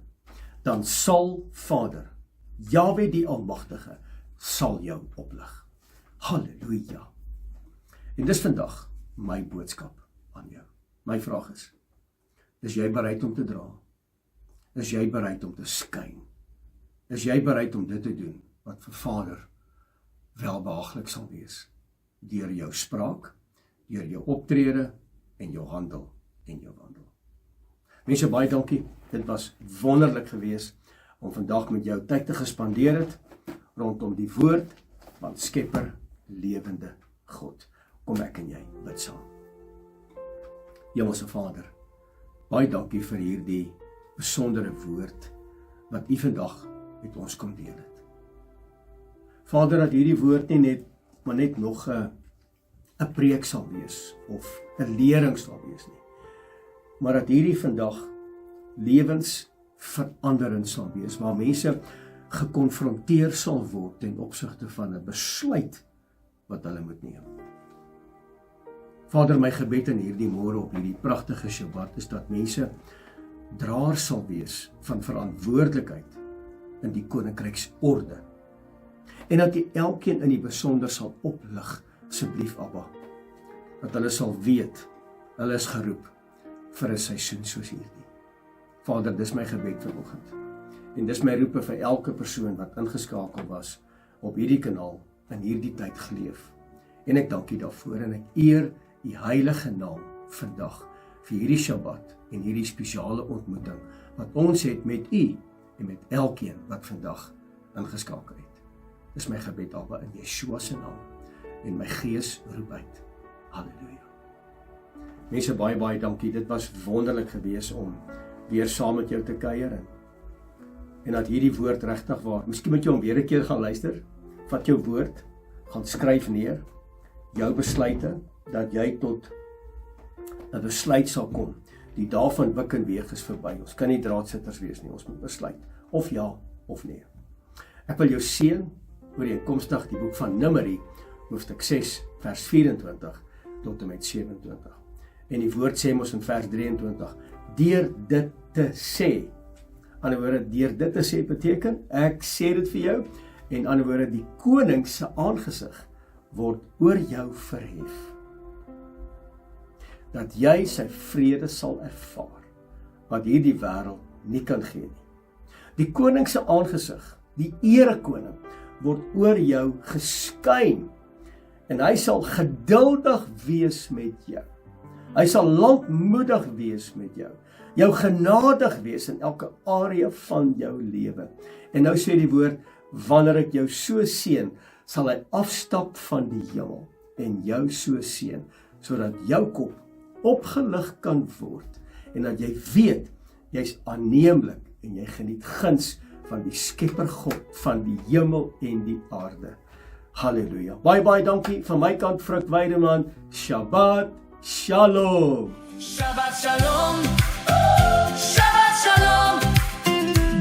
dan sal Vader, Jahwe die Almagtige, sal jou oplig. Halleluja. En dis vandag my boodskap aan jou. My vraag is jy bereid om te dra? Is jy bereid om te skyn? Is jy bereid om dit te doen, wat vir Vader welbehaaglik sal wees? Deur jou spraak, deur jou optrede, en jou handel, en jou wandel. Mense, baie dankie, dit was wonderlik geweest, om vandag met jou tyd te gespandeer het, rondom die woord, van Skepper, lewende God. Kom ek en jy, bid saam. Hemelse Vader, baie dankie vir hierdie besondere woord, wat U vandag met ons kom deel het. Vader, dat hierdie woord nie net nog 'n preek sal wees, of 'n lering sal wees nie, maar dat hierdie vandag lewensveranderend sal wees, waar mense gekonfronteer sal word ten opsigte van 'n besluit wat hulle moet neem. Vader, my gebed in hierdie môre op hierdie pragtige Shabbat is dat mense draer sal wees van verantwoordelikheid in die koninkryksorde, en dat jy elkeen in die besonder sal oplig, asseblief Abba, dat hulle sal weet, hulle is geroep vir 'n seisoen soos hierdie. Vader, dis my gebed vanoggend, en dis my roepe vir elke persoon wat ingeskakel was op hierdie kanaal in hierdie tyd geleef. En ek dank U daarvoor, en ek eer U heilige naam vandag vir hierdie Shabbat en hierdie spesiale ontmoeting wat ons het met U en met elkeen wat vandag ingeskakel het. Dis my gebed, Abba, in Yeshua se naam, en my gees roep uit. Halleluja. Mense, baie dankie, dit was wonderlik geweest om weer saam met jou te kuier, en dat hierdie woord regtig waar, miskien moet jy hom weer 'n keer gaan luister, vat jou woord, gaan skryf neer, jou besluite, dat jy tot 'n besluit sal kom. Die dae van wik en weeg is verby, ons kan nie draadsitters wees nie, ons moet besluit, of ja, of nee. Ek wil jou seën, ooreenkomstig die boek van Numeri, hoofstuk 6, vers 24, tot en met 27. En die woord sê ons in vers 23, deur dit te sê, ander woorde, deur dit te sê beteken, ek sê dit vir jou, en ander woorde, die koning se aangesig word oor jou verhef, dat jy sy vrede sal ervaar, wat hierdie wêreld nie kan gee nie. Die koning se aangesig, die erekoning, word oor jou geskyn, en hy sal geduldig wees met jou. Hy sal lankmoedig wees met jou. Jou genadig wees in elke area van jou lewe. En nou sê die woord, wanneer ek jou so seën, sal hy afstap van die hemel en jou so seën, sodat jou kop opgelig kan word en dat jy weet, jy's aanneemlik en jy geniet guns van die Skepper God van die hemel en die aarde. Halleluja. Baie dankie van my kant, Frik Weideman. Shabbat Shalom. Shabbat Shalom. Shabbat Shalom.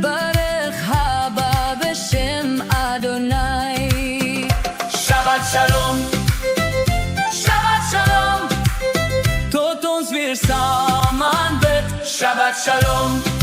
Barech haba b'shem Adonai. Shabbat Shalom. Shabbat Shalom. Tot ons weer samen bid. Shabbat Shalom.